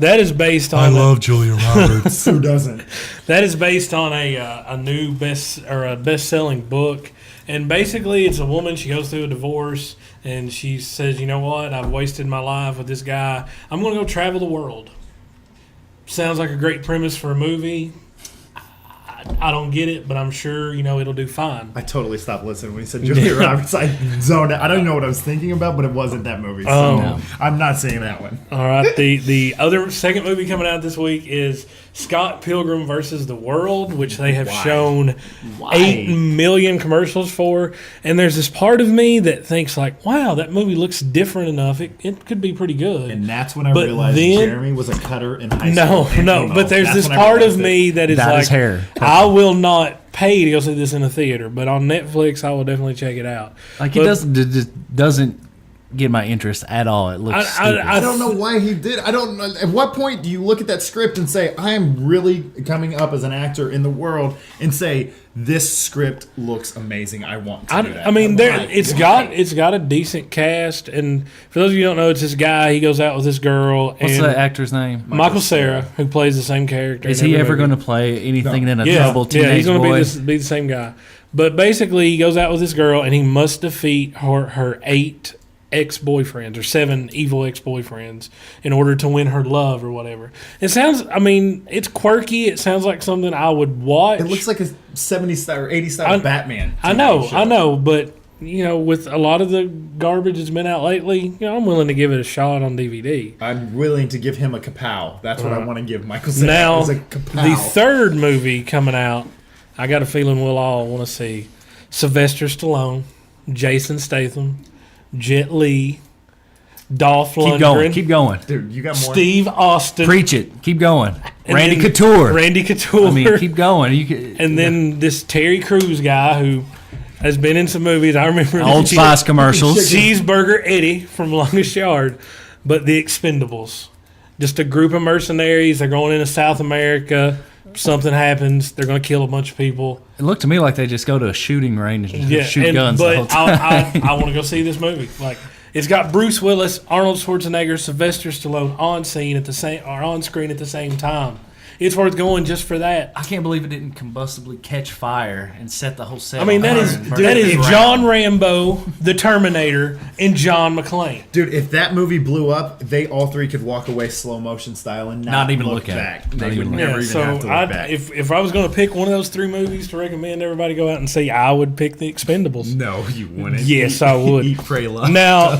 that is based on. I love Julia Roberts. Who doesn't? That is based on a new best-selling book, and basically it's a woman. She goes through a divorce, and she says, "You know what? I've wasted my life with this guy. I'm going to go travel the world." Sounds like a great premise for a movie. I don't get it, but I'm sure it'll do fine. I totally stopped listening when he said Julia Roberts. I zoned out. I don't even know what I was thinking about, but it wasn't that movie. So I'm not seeing that one. All right. The other second movie coming out this week is Scott Pilgrim versus the World, which they have shown 8 million commercials for. And there's this part of me that thinks like, wow, that movie looks different enough. It could be pretty good. And that's when I realized Jeremy was a cutter in high school. No. But there's this part of me that is like, hair. I will not pay to go see this in a theater, but on Netflix, I will definitely check it out. Like, it doesn't get my interest at all. It looks stupid. I don't know why he did. I don't know. At what point do you look at that script and say, I am really coming up as an actor in the world and say, this script looks amazing. I want to do that. I mean, it's got a decent cast, and for those of you who don't know, it's this guy. He goes out with this girl. What's the actor's name? Michael Cera, who plays the same character. Is he ever going to play anything in a troubled teenage boy? Yeah, he's going to be the same guy. But basically, he goes out with this girl, and he must defeat her 8 ex-boyfriends or 7 evil ex-boyfriends in order to win her love or whatever. It sounds, it's quirky. It sounds like something I would watch. It looks like a 70s style or 80s style Batman. I know, but with a lot of the garbage that's been out lately, I'm willing to give it a shot on DVD. I'm willing to give him a kapow. That's what I want to give Michael Cera. Now, is a kapow. the third movie coming out, I got a feeling we'll all want to see. Sylvester Stallone, Jason Statham, Jet Li, Dolph Lundgren. Keep going. Dude, you got more. Steve Austin. Preach it. Keep going. And Randy then Couture. Randy Couture. I mean, keep going. And then this Terry Crews guy who has been in some movies. I remember Old Spice commercials. Cheeseburger Eddie from Longest Yard. But The Expendables. Just a group of mercenaries. They're going into South America. Something happens. They're going to kill a bunch of people. It looked to me like they just go to a shooting range and shoot guns the whole But time. I want to go see this movie. Like, it's got Bruce Willis, Arnold Schwarzenegger, Sylvester Stallone on screen at the same time. It's worth going just for that. I can't believe it didn't combustibly catch fire and set the whole set. I mean, that is John Rambo, the Terminator, and John McClane. Dude, if that movie blew up, they all three could walk away slow motion style and not even look back. They would never even have to look back. If I was going to pick one of those three movies to recommend everybody go out and see, I would pick The Expendables. No, you wouldn't. Yes, I would. Eat, Pray, Love. Now,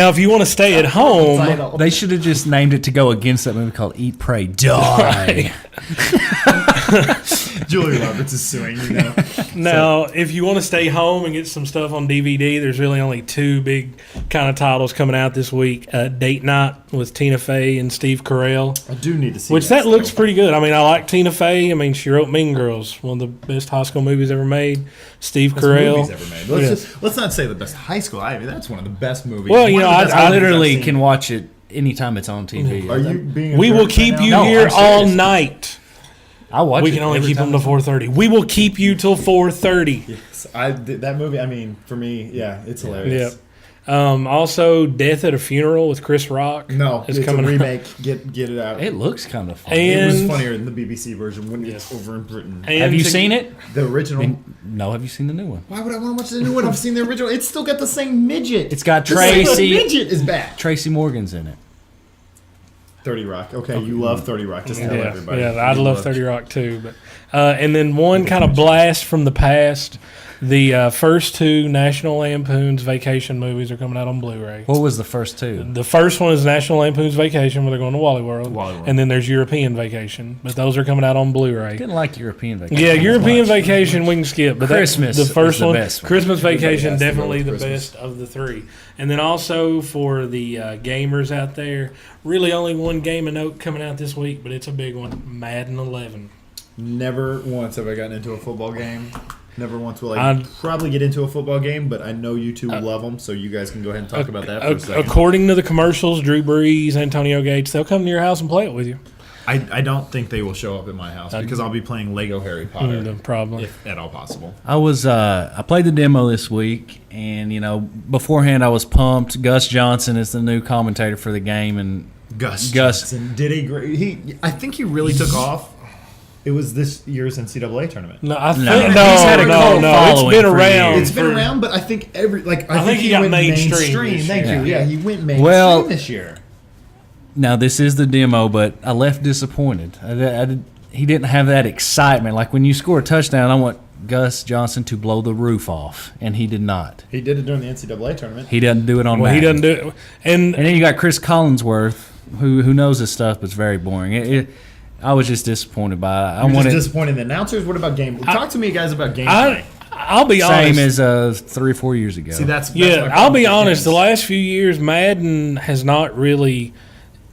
if you want to stay at home, They should have just named it to go against that movie called Eat, Pray, Die. Julia Roberts is suing you now. Now, if you want to stay home and get some stuff on DVD, there's really only two big kind of titles coming out this week. Date Night with Tina Fey and Steve Carell. I do need to see Which that looks pretty good. I mean, I like Tina Fey. I mean, she wrote Mean Girls, one of the best high school movies ever made. Steve Carell. Movies ever made. Let's not say the best high school. I mean, that's one of the best movies. Well, I literally can watch it anytime it's on TV. Are you being? We will keep you here all night. I watch. We can only keep them to 4:30. We will keep you till 4:30. Yes, that movie. I mean, for me, yeah, it's hilarious. Yep. Also, Death at a Funeral with Chris Rock. No, it's coming a remake. Get it out. It looks kind of fun. It was funnier in the BBC version when it's over in Britain. Have you seen it? The original? No. Have you seen the new one? Why would I want to watch the new one? I've seen the original. It's still got the same midget. It's got The Tracy. midget is back. Tracy Morgan's in it. 30 Rock. Okay, you love 30 Rock. Just tell everybody. Yeah, I love 30 Rock too. But and then one kind of blast from the past. The first two National Lampoon's Vacation movies are coming out on Blu-ray. What was the first two? The first one is National Lampoon's Vacation, where they're going to Wally World. And then there's European Vacation. But those are coming out on Blu-ray. Didn't like European Vacation. Yeah, European Vacation we can skip. But Christmas the first is the one, best one. Christmas Vacation, definitely the Christmas. best of the three. And then also for the gamers out there, really only one game of note coming out this week, but it's a big one, Madden 11. Never once have I gotten into a football game. Never once will I probably get into a football game, but I know you two love them, so you guys can go ahead and talk about that for a second. According to the commercials, Drew Brees, Antonio Gates, they'll come to your house and play it with you. I don't think they will show up at my house because I'll be playing Lego Harry Potter, probably. if at all possible. I played the demo this week, and beforehand I was pumped. Gus Johnson is the new commentator for the game, and Gus Johnson did a great. I think he really took off. It was this year's NCAA tournament. No, I think He's no, had a cult no. It's following been for around. years. It's been around, but I think I think he got went mainstream this Thank year. you. Yeah, he went mainstream Well, this year. Now this is the demo, but I left disappointed. He didn't have that excitement. Like when you score a touchdown, I want Gus Johnson to blow the roof off, and he did not. He did it during the NCAA tournament. He doesn't do it on. Well, he Madden. doesn't do it. And then you got Chris Collinsworth, who knows his stuff, but it's very boring. I was just disappointed by it. I was disappointed in the announcers. What about game? Talk to me, guys, about gameplay. I'll be honest. Same as 3 or 4 years ago. See, that's I'll be honest. The last few years, Madden has not really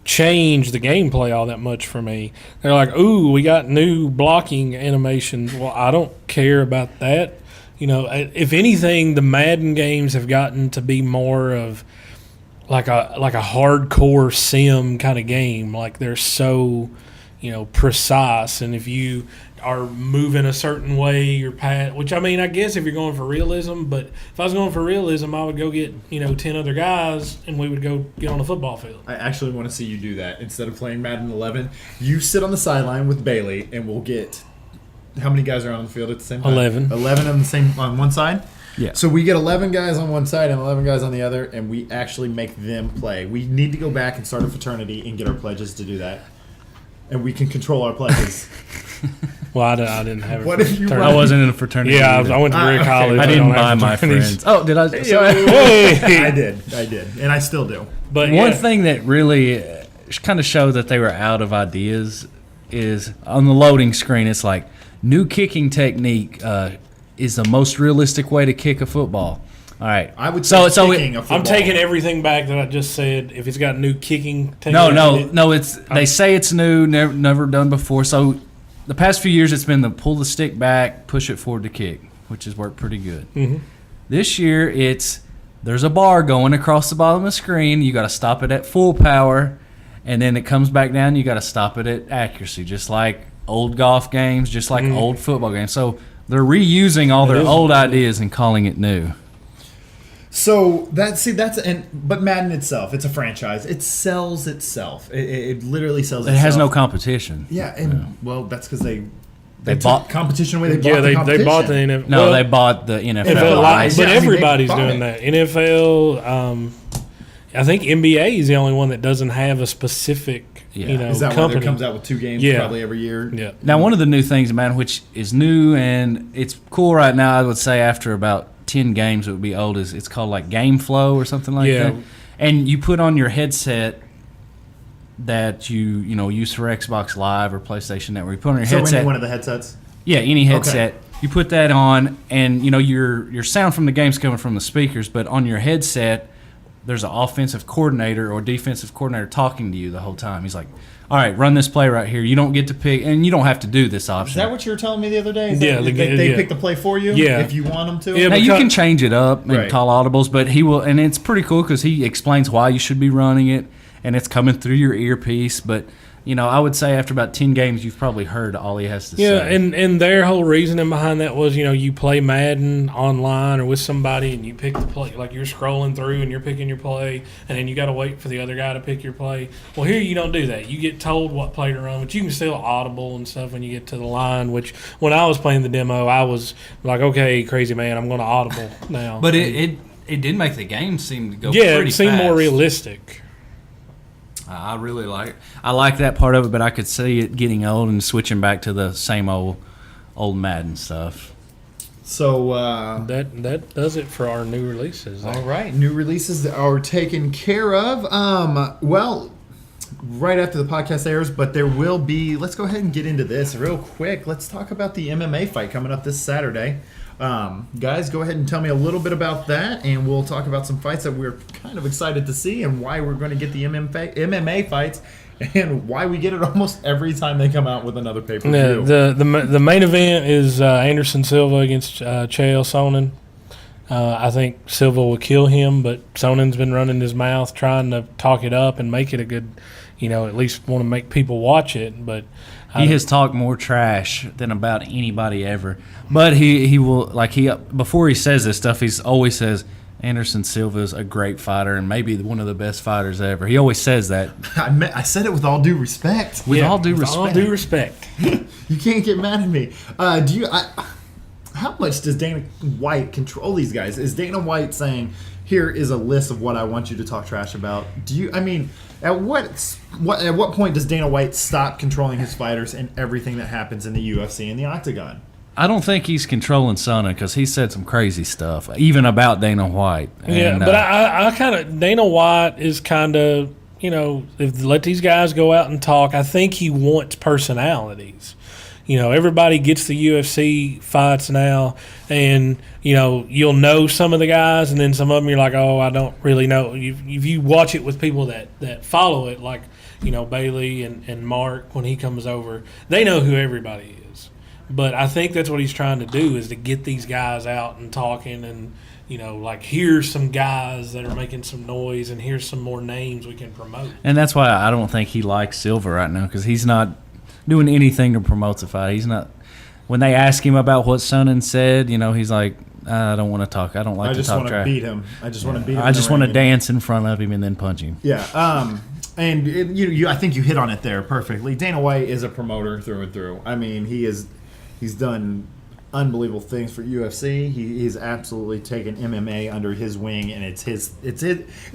changed the gameplay all that much for me. They're like, ooh, we got new blocking animations. Well, I don't care about that. If anything, the Madden games have gotten to be more of like a hardcore sim kind of game. Like they're so precise, and if you are moving a certain way, your path. Which I mean, I guess if you're going for realism, but if I was going for realism, I would go get 10 other guys, and we would go get on a football field. I actually want to see you do that instead of playing Madden 11. You sit on the sideline with Bailey, and we'll get how many guys are on the field at the same time? 11. 11 on one side. Yeah. So we get 11 guys on one side and 11 guys on the other, and we actually make them play. We need to go back and start a fraternity and get our pledges to do that. And we can control our pledges. Well, I didn't have. What if you fraternity. I wasn't in a fraternity. Yeah, either. I went to Greer okay. College. I They didn't don't have buy my fraternities. friends. Oh, did I? Hey. I did, and I still do. But One yeah. thing that really kind of showed that they were out of ideas is on the loading screen. It's like new kicking technique is the most realistic way to kick a football. All right, I would say kicking a football. I'm taking everything back that I just said. If it's got new kicking technique. No. It's they say it's new, never done before. So the past few years, it's been the pull the stick back, push it forward to kick, which has worked pretty good. Mm-hmm. This year, there's a bar going across the bottom of the screen. You got to stop it at full power, and then it comes back down. You got to stop it at accuracy, just like old golf games, just like old football games. So they're reusing all their old ideas and calling it new. So but Madden itself, it's a franchise. It sells itself. It literally sells It itself. has no competition. Yeah, and well, that's because they bought took competition away. They bought Yeah, the competition. they bought the NFL. No, well, they bought the NFL. NFL rights. but Yeah, I mean, they everybody's bought doing it. that. NFL. I think NBA is the only one that doesn't have a specific, Is that why company. there comes out with 2 games probably every year? Yeah. Now, one of the new things, man, which is new and it's cool right now, I would say after about 10 games it would be old, is it's called like Game Flow or something like that. And you put on your headset that you use for Xbox Live or PlayStation Network. You put on your headset. Any one of the headsets? Yeah, any headset. Okay. You put that on, and your sound from the game's coming from the speakers, but on your headset, there's an offensive coordinator or defensive coordinator talking to you the whole time. He's like, all right, run this play right here. You don't get to pick, and you don't have to do this option. Is that what you were telling me the other day? Yeah, they pick the play for you. Yeah. If you want them to. Yeah, now you can change it up and call audibles, but he will, and it's pretty cool because he explains why you should be running it, and it's coming through your earpiece. But I would say after about 10 games, you've probably heard all he has to say. Yeah, and their whole reasoning behind that was, you play Madden online or with somebody and you pick the play, like you're scrolling through and you're picking your play, and then you got to wait for the other guy to pick your play. Well, here you don't do that. You get told what play to run, but you can still audible and stuff when you get to the line, which when I was playing the demo, I was like, okay, crazy man, I'm going to audible now. But it did make the game seem to go yeah, pretty it seemed fast. more realistic. I really like that part of it, but I could see it getting old and switching back to the same old Madden stuff. So that does it for our new releases. All right, new releases are taken care of. Well, right after the podcast airs, but there will be. Let's go ahead and get into this real quick. Let's talk about the MMA fight coming up this Saturday. Guys, go ahead and tell me a little bit about that, and we'll talk about some fights that we're kind of excited to see and why we're going to get the MMA fights and why we get it almost every time they come out with another pay-per-view. Yeah, the main event is Anderson Silva against Chael Sonnen. I think Silva will kill him, but Sonnen's been running his mouth trying to talk it up and make it a good, at least want to make people watch it. But he has talked more trash than about anybody ever. But he will, before he says this stuff, he always says Anderson Silva is a great fighter and maybe one of the best fighters ever. He always says that. I said it with all due respect. With all due respect. You can't get mad at me. How much does Dana White control these guys? Is Dana White saying, here is a list of what I want you to talk trash about? At what point does Dana White stop controlling his fighters and everything that happens in the UFC and the Octagon? I don't think he's controlling Sonnen because he said some crazy stuff, even about Dana White. And, but I kind of, Dana White is kind of, if let these guys go out and talk, I think he wants personalities. Everybody gets the UFC fights now, and, you'll know some of the guys, and then some of them you're like, oh, I don't really know. If you watch it with people that follow it, like, Bailey and Mark, when he comes over, they know who everybody is. But I think that's what he's trying to do, is to get these guys out and talking and, here's some guys that are making some noise, and here's some more names we can promote. And that's why I don't think he likes Silva right now, because he's not doing anything to promote the fight. He's not. When they ask him about what Sonnen said, he's like, I don't want to talk. I don't like to talk trash. I just want to beat him. I just want to dance in front of him and then punch him. Yeah. And I think you hit on it there perfectly. Dana White is a promoter through and through. I mean, he's done unbelievable things for UFC. He's absolutely taken MMA under his wing, and it's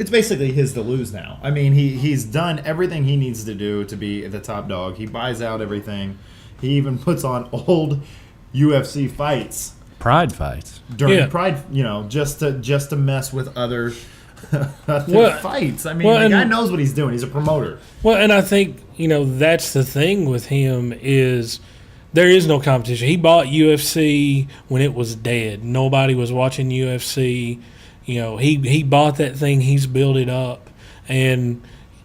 basically his to lose now. I mean, he's done everything he needs to do to be the top dog. He buys out everything. He even puts on old UFC fights Pride fights. during Pride, just to mess with other fights. I mean, the guy knows what he's doing. He's a promoter. Well, and I think, that's the thing with him is there is no competition. He bought UFC when it was dead. Nobody was watching UFC. He bought that thing. He's built it up. And,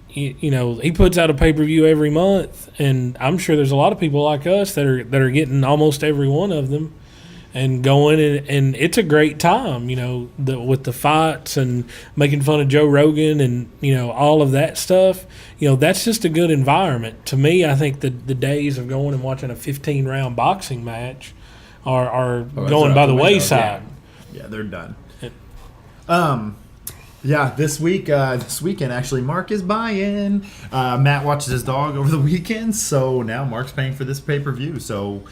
he puts out a pay-per-view every month. And I'm sure there's a lot of people like us that are getting almost every one of them and going. And it's a great time, with the fights and making fun of Joe Rogan and, all of that stuff. That's just a good environment. To me, I think the days of going and watching a 15-round boxing match are going by the wayside. Yeah, they're done. This weekend actually, Mark is buying. Matt watches his dog over the weekend, so now Mark's paying for this pay-per-view. So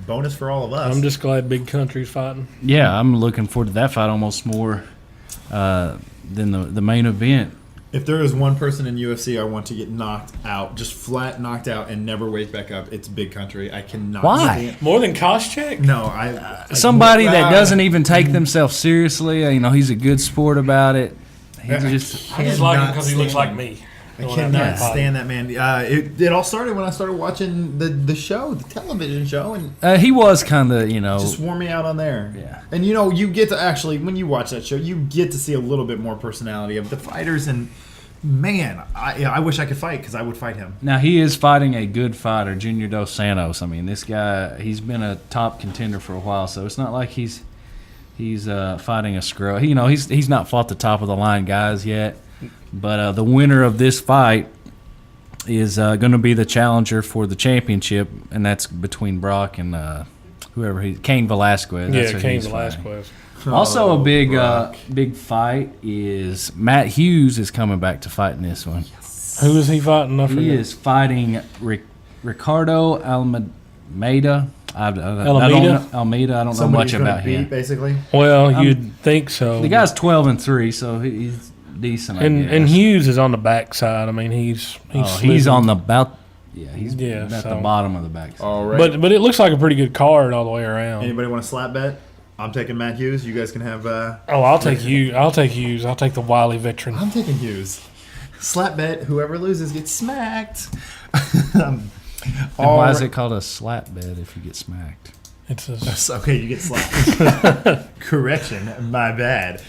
bonus for all of us. I'm just glad Big Country's fighting. Yeah, I'm looking forward to that fight almost more than the main event. If there is one person in UFC I want to get knocked out, just flat knocked out and never wake back up, it's Big Country. I cannot stand. More than Koscheck? No, somebody that doesn't even take themselves seriously. He's a good sport about it. I just like him because he looks like me. I cannot stand that man. It all started when I started watching the show, the television show, and he was kind of just wore me out on there. Yeah, and you get to actually, when you watch that show, you get to see a little bit more personality of the fighters. And man, I wish I could fight because I would fight him. Now he is fighting a good fighter, Junior Dos Santos. I mean, this guy, he's been a top contender for a while, so it's not like he's fighting a scrub. He's not fought the top of the line guys yet. But the winner of this fight is going to be the challenger for the championship, and that's between Brock and Cain Velasquez. Yeah, Cain Velasquez. Also, a big fight is Matt Hughes is coming back to fight in this one. Who is he fighting? He is fighting Ricardo Almeida. Almeida. I don't know much about him. Basically. Well, you'd think so. The guy's 12-3, so he's decent. And Hughes is on the backside. I mean, he's on the he's at the bottom of the backside. All right. But it looks like a pretty good card all the way around. Anybody want to slap bet? I'm taking Matt Hughes. You guys can have. I'll take Hughes. I'll take Hughes. I'll take the wily veteran. I'm taking Hughes. Slap bet. Whoever loses gets smacked. Why is it called a slap bet if you get smacked? Okay, you get slapped. Correction, my bad.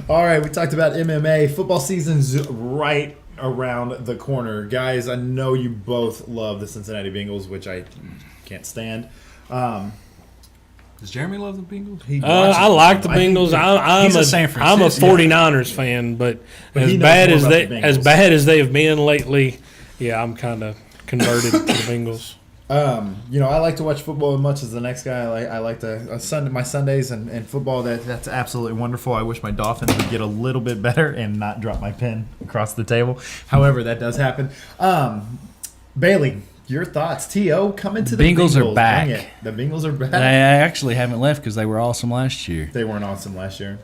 All right, we talked about MMA. Football season's right around the corner. Guys, I know you both love the Cincinnati Bengals, which I can't stand. Does Jeremy love the Bengals? I like the Bengals. I'm a 49ers fan, but as bad as they have been lately, yeah, I'm kind of converted to the Bengals. I like to watch football as much as the next guy. I like my Sundays and football. That's absolutely wonderful. I wish my Dolphins would get a little bit better and not drop my pen across the table. However, that does happen. Bailey, your thoughts? T.O. coming to the Bengals. Are back. The Bengals are back. They actually haven't left because they were awesome last year. They weren't awesome last year.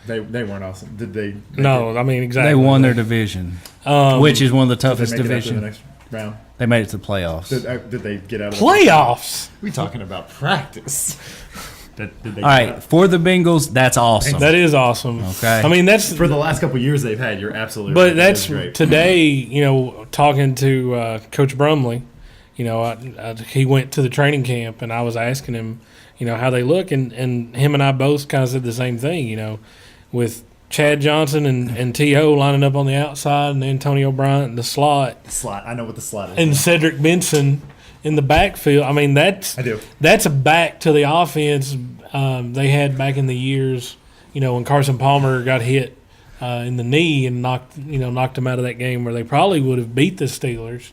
They weren't awesome. Did they? No, I mean, exactly. They won their division, which is one of the toughest divisions. The next round. They made it to the playoffs. Did they get out of playoffs? We talking about practice. All right, for the Bengals, that's awesome. That is awesome. Okay. I mean, that's for the last couple of years they've had. You're absolutely right. But that's great. Today, talking to Coach Brumley, he went to the training camp, and I was asking him, how they look, and him and I both kind of said the same thing, with Chad Johnson and T.O. lining up on the outside, and Antonio Bryant in the slot. The slot. I know what the slot is. And Cedric Benson in the backfield. I mean, I do. That's a back to the offense they had back in the years, when Carson Palmer got hit in the knee and knocked him out of that game where they probably would have beat the Steelers.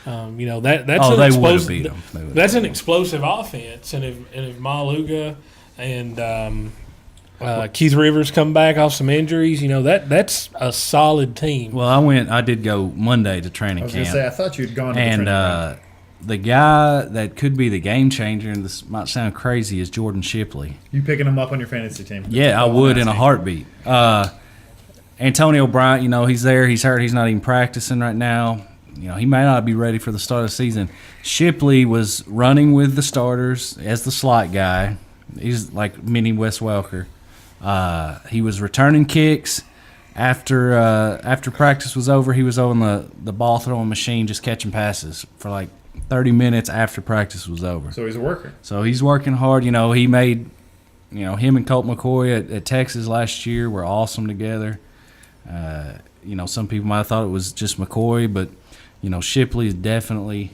That's an explosive offense, and if Maluga and Keith Rivers come back off some injuries, that's a solid team. Well, I did go Monday to training camp. I was going to say, I thought you'd gone to the training camp. The guy that could be the game changer, and this might sound crazy, is Jordan Shipley. You picking him up on your fantasy team? Yeah, I would in a heartbeat. Antonio Bryant, he's there. He's hurt. He's not even practicing right now. he may not be ready for the start of the season. Shipley was running with the starters as the slot guy. He's like mini Wes Welker. He was returning kicks. After practice was over, he was on the ball throwing machine, just catching passes for like 30 minutes after practice was over. So he's a worker. So he's working hard. He made, him and Colt McCoy at Texas last year were awesome together. Some people might have thought it was just McCoy, but, Shipley is definitely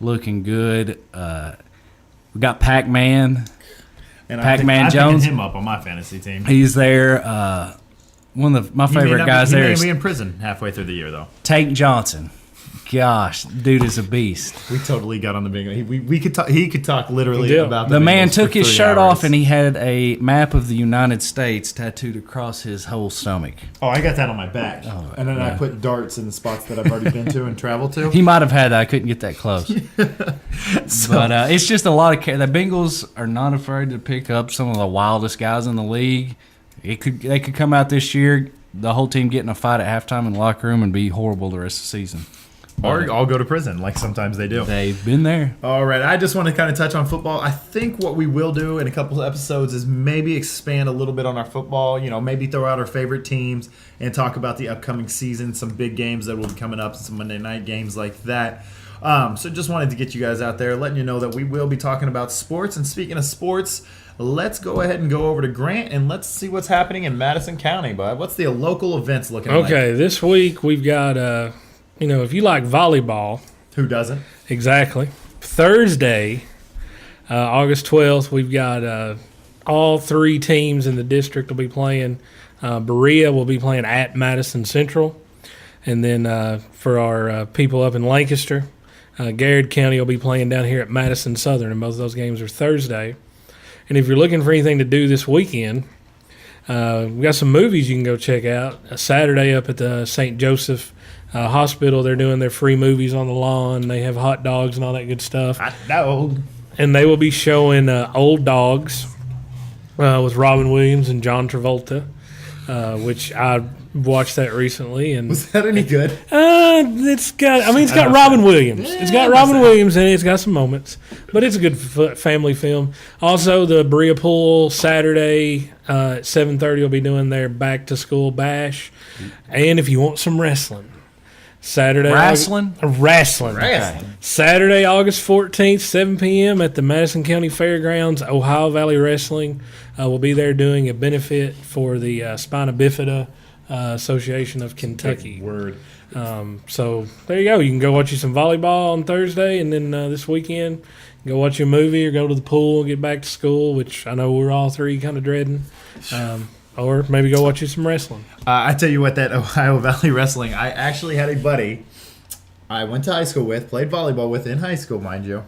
looking good. We got Pac-Man. And Pac-Man I'm Jones. picking him up on my fantasy team. He's there. One of my favorite guys there is be in prison halfway through the year, though. Tank Johnson. Gosh, dude is a beast. We totally got on the Bengals. We could talk. He could talk literally about the man Bengals took for his 3 shirt hours. off and he had a map of the United States tattooed across his whole stomach. Oh, I got that on my back, and then I yeah. put darts in the spots that I've already been to and traveled to. He might have had that. I couldn't get that close. But it's just a lot of the Bengals are not afraid to pick up some of the wildest guys in the league. They could come out this year, the whole team get in a fight at halftime in the locker room and be horrible the rest of the season. Or I'll go to prison, like sometimes they do. They've been there. All right, I just want to kind of touch on football. I think what we will do in a couple of episodes is maybe expand a little bit on our football. Maybe throw out our favorite teams and talk about the upcoming season, some big games that will be coming up, some Monday night games like that. So just wanted to get you guys out there, letting you know that we will be talking about sports. And speaking of sports, let's go ahead and go over to Grant and let's see what's happening in Madison County, bud. What's the local events looking like? Okay, this week we've got, if you like volleyball. Who doesn't? Exactly. Thursday, August 12th, we've got all 3 teams in the district will be playing. Berea will be playing at Madison Central. And then for our people up in Lancaster, Garrett County will be playing down here at Madison Southern, and both of those games are Thursday. And if you're looking for anything to do this weekend, we've got some movies you can go check out. Saturday up at the St. Joseph Hospital, they're doing their free movies on the lawn. They have hot dogs and all that good stuff. I know. And they will be showing Old Dogs with Robin Williams and John Travolta, which I watched that recently. And Was that any good? it's got Robin Williams. It's got Robin Williams in it. It's got some moments, but it's a good family film. Also, the Berea Pool Saturday at 7:30 will be doing their back to school bash. And if you want some wrestling, Saturday Wrestling? Wrestling. Saturday, August 14th, 7 p.m. at the Madison County Fairgrounds. Ohio Valley Wrestling will be there doing a benefit for the Spina Bifida Association of Kentucky. Word. So there you go. You can go watch you some volleyball on Thursday, and then this weekend go watch a movie or go to the pool and get back to school, which I know we're all 3 kind of dreading. Or maybe go watch you some wrestling. I tell you what, that Ohio Valley Wrestling, I actually had a buddy I went to high school with, played volleyball with in high school, mind you,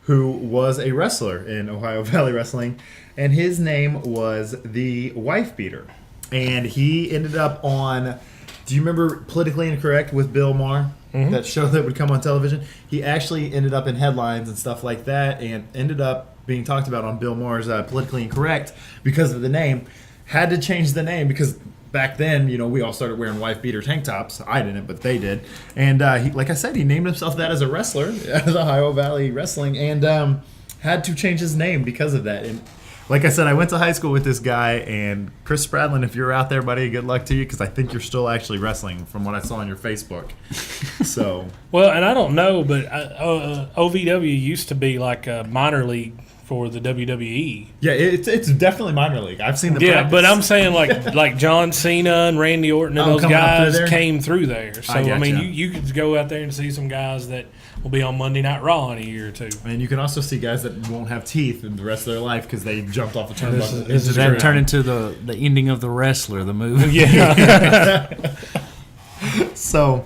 who was a wrestler in Ohio Valley Wrestling, and his name was the Wife Beater. And he ended up on, do you remember Politically Incorrect with Bill Maher? Mm-hmm. That show that would come on television? He actually ended up in headlines and stuff like that and ended up being talked about on Bill Maher's Politically Incorrect because of the name. Had to change the name because back then, we all started wearing wife beater tank tops. I didn't, but they did. And he, like I said, he named himself that as a wrestler, as Ohio Valley Wrestling, and had to change his name because of that. And like I said, I went to high school with this guy, and Chris Spradlin, if you're out there, buddy, good luck to you because I think you're still actually wrestling from what I saw on your Facebook. So well, and I don't know, but OVW used to be like a minor league for the WWE. Yeah, it's definitely minor league. I've seen the practice. But I'm saying like John Cena and Randy Orton and those guys came through there. So I mean, you could go out there and see some guys that will be on Monday Night Raw in a year or 2. And you can also see guys that won't have teeth in the rest of their life because they jumped off a turnbuckle. Does that turn into the ending of The Wrestler, the movie? Yeah. So,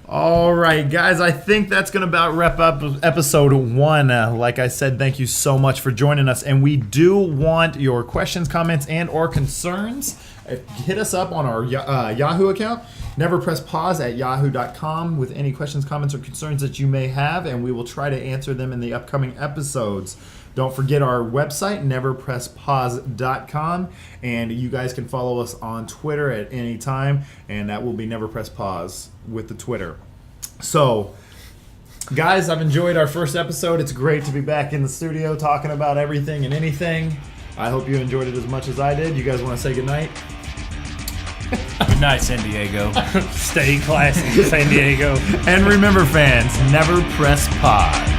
all right, guys, I think that's going to about wrap up episode 1. Like I said, thank you so much for joining us. And we do want your questions, comments, and or concerns. Hit us up on our Yahoo account, neverpresspause@yahoo.com with any questions, comments, or concerns that you may have, and we will try to answer them in the upcoming episodes. Don't forget our website, neverpresspause.com, and you guys can follow us on Twitter at any time, and that will be neverpresspause with the Twitter. So, Guys, I've enjoyed our first episode. It's great to be back in the studio talking about everything and anything. I hope you enjoyed it as much as I did. You guys want to say goodnight? Good night, San Diego. Stay classy, San Diego. And remember, fans, never press pause.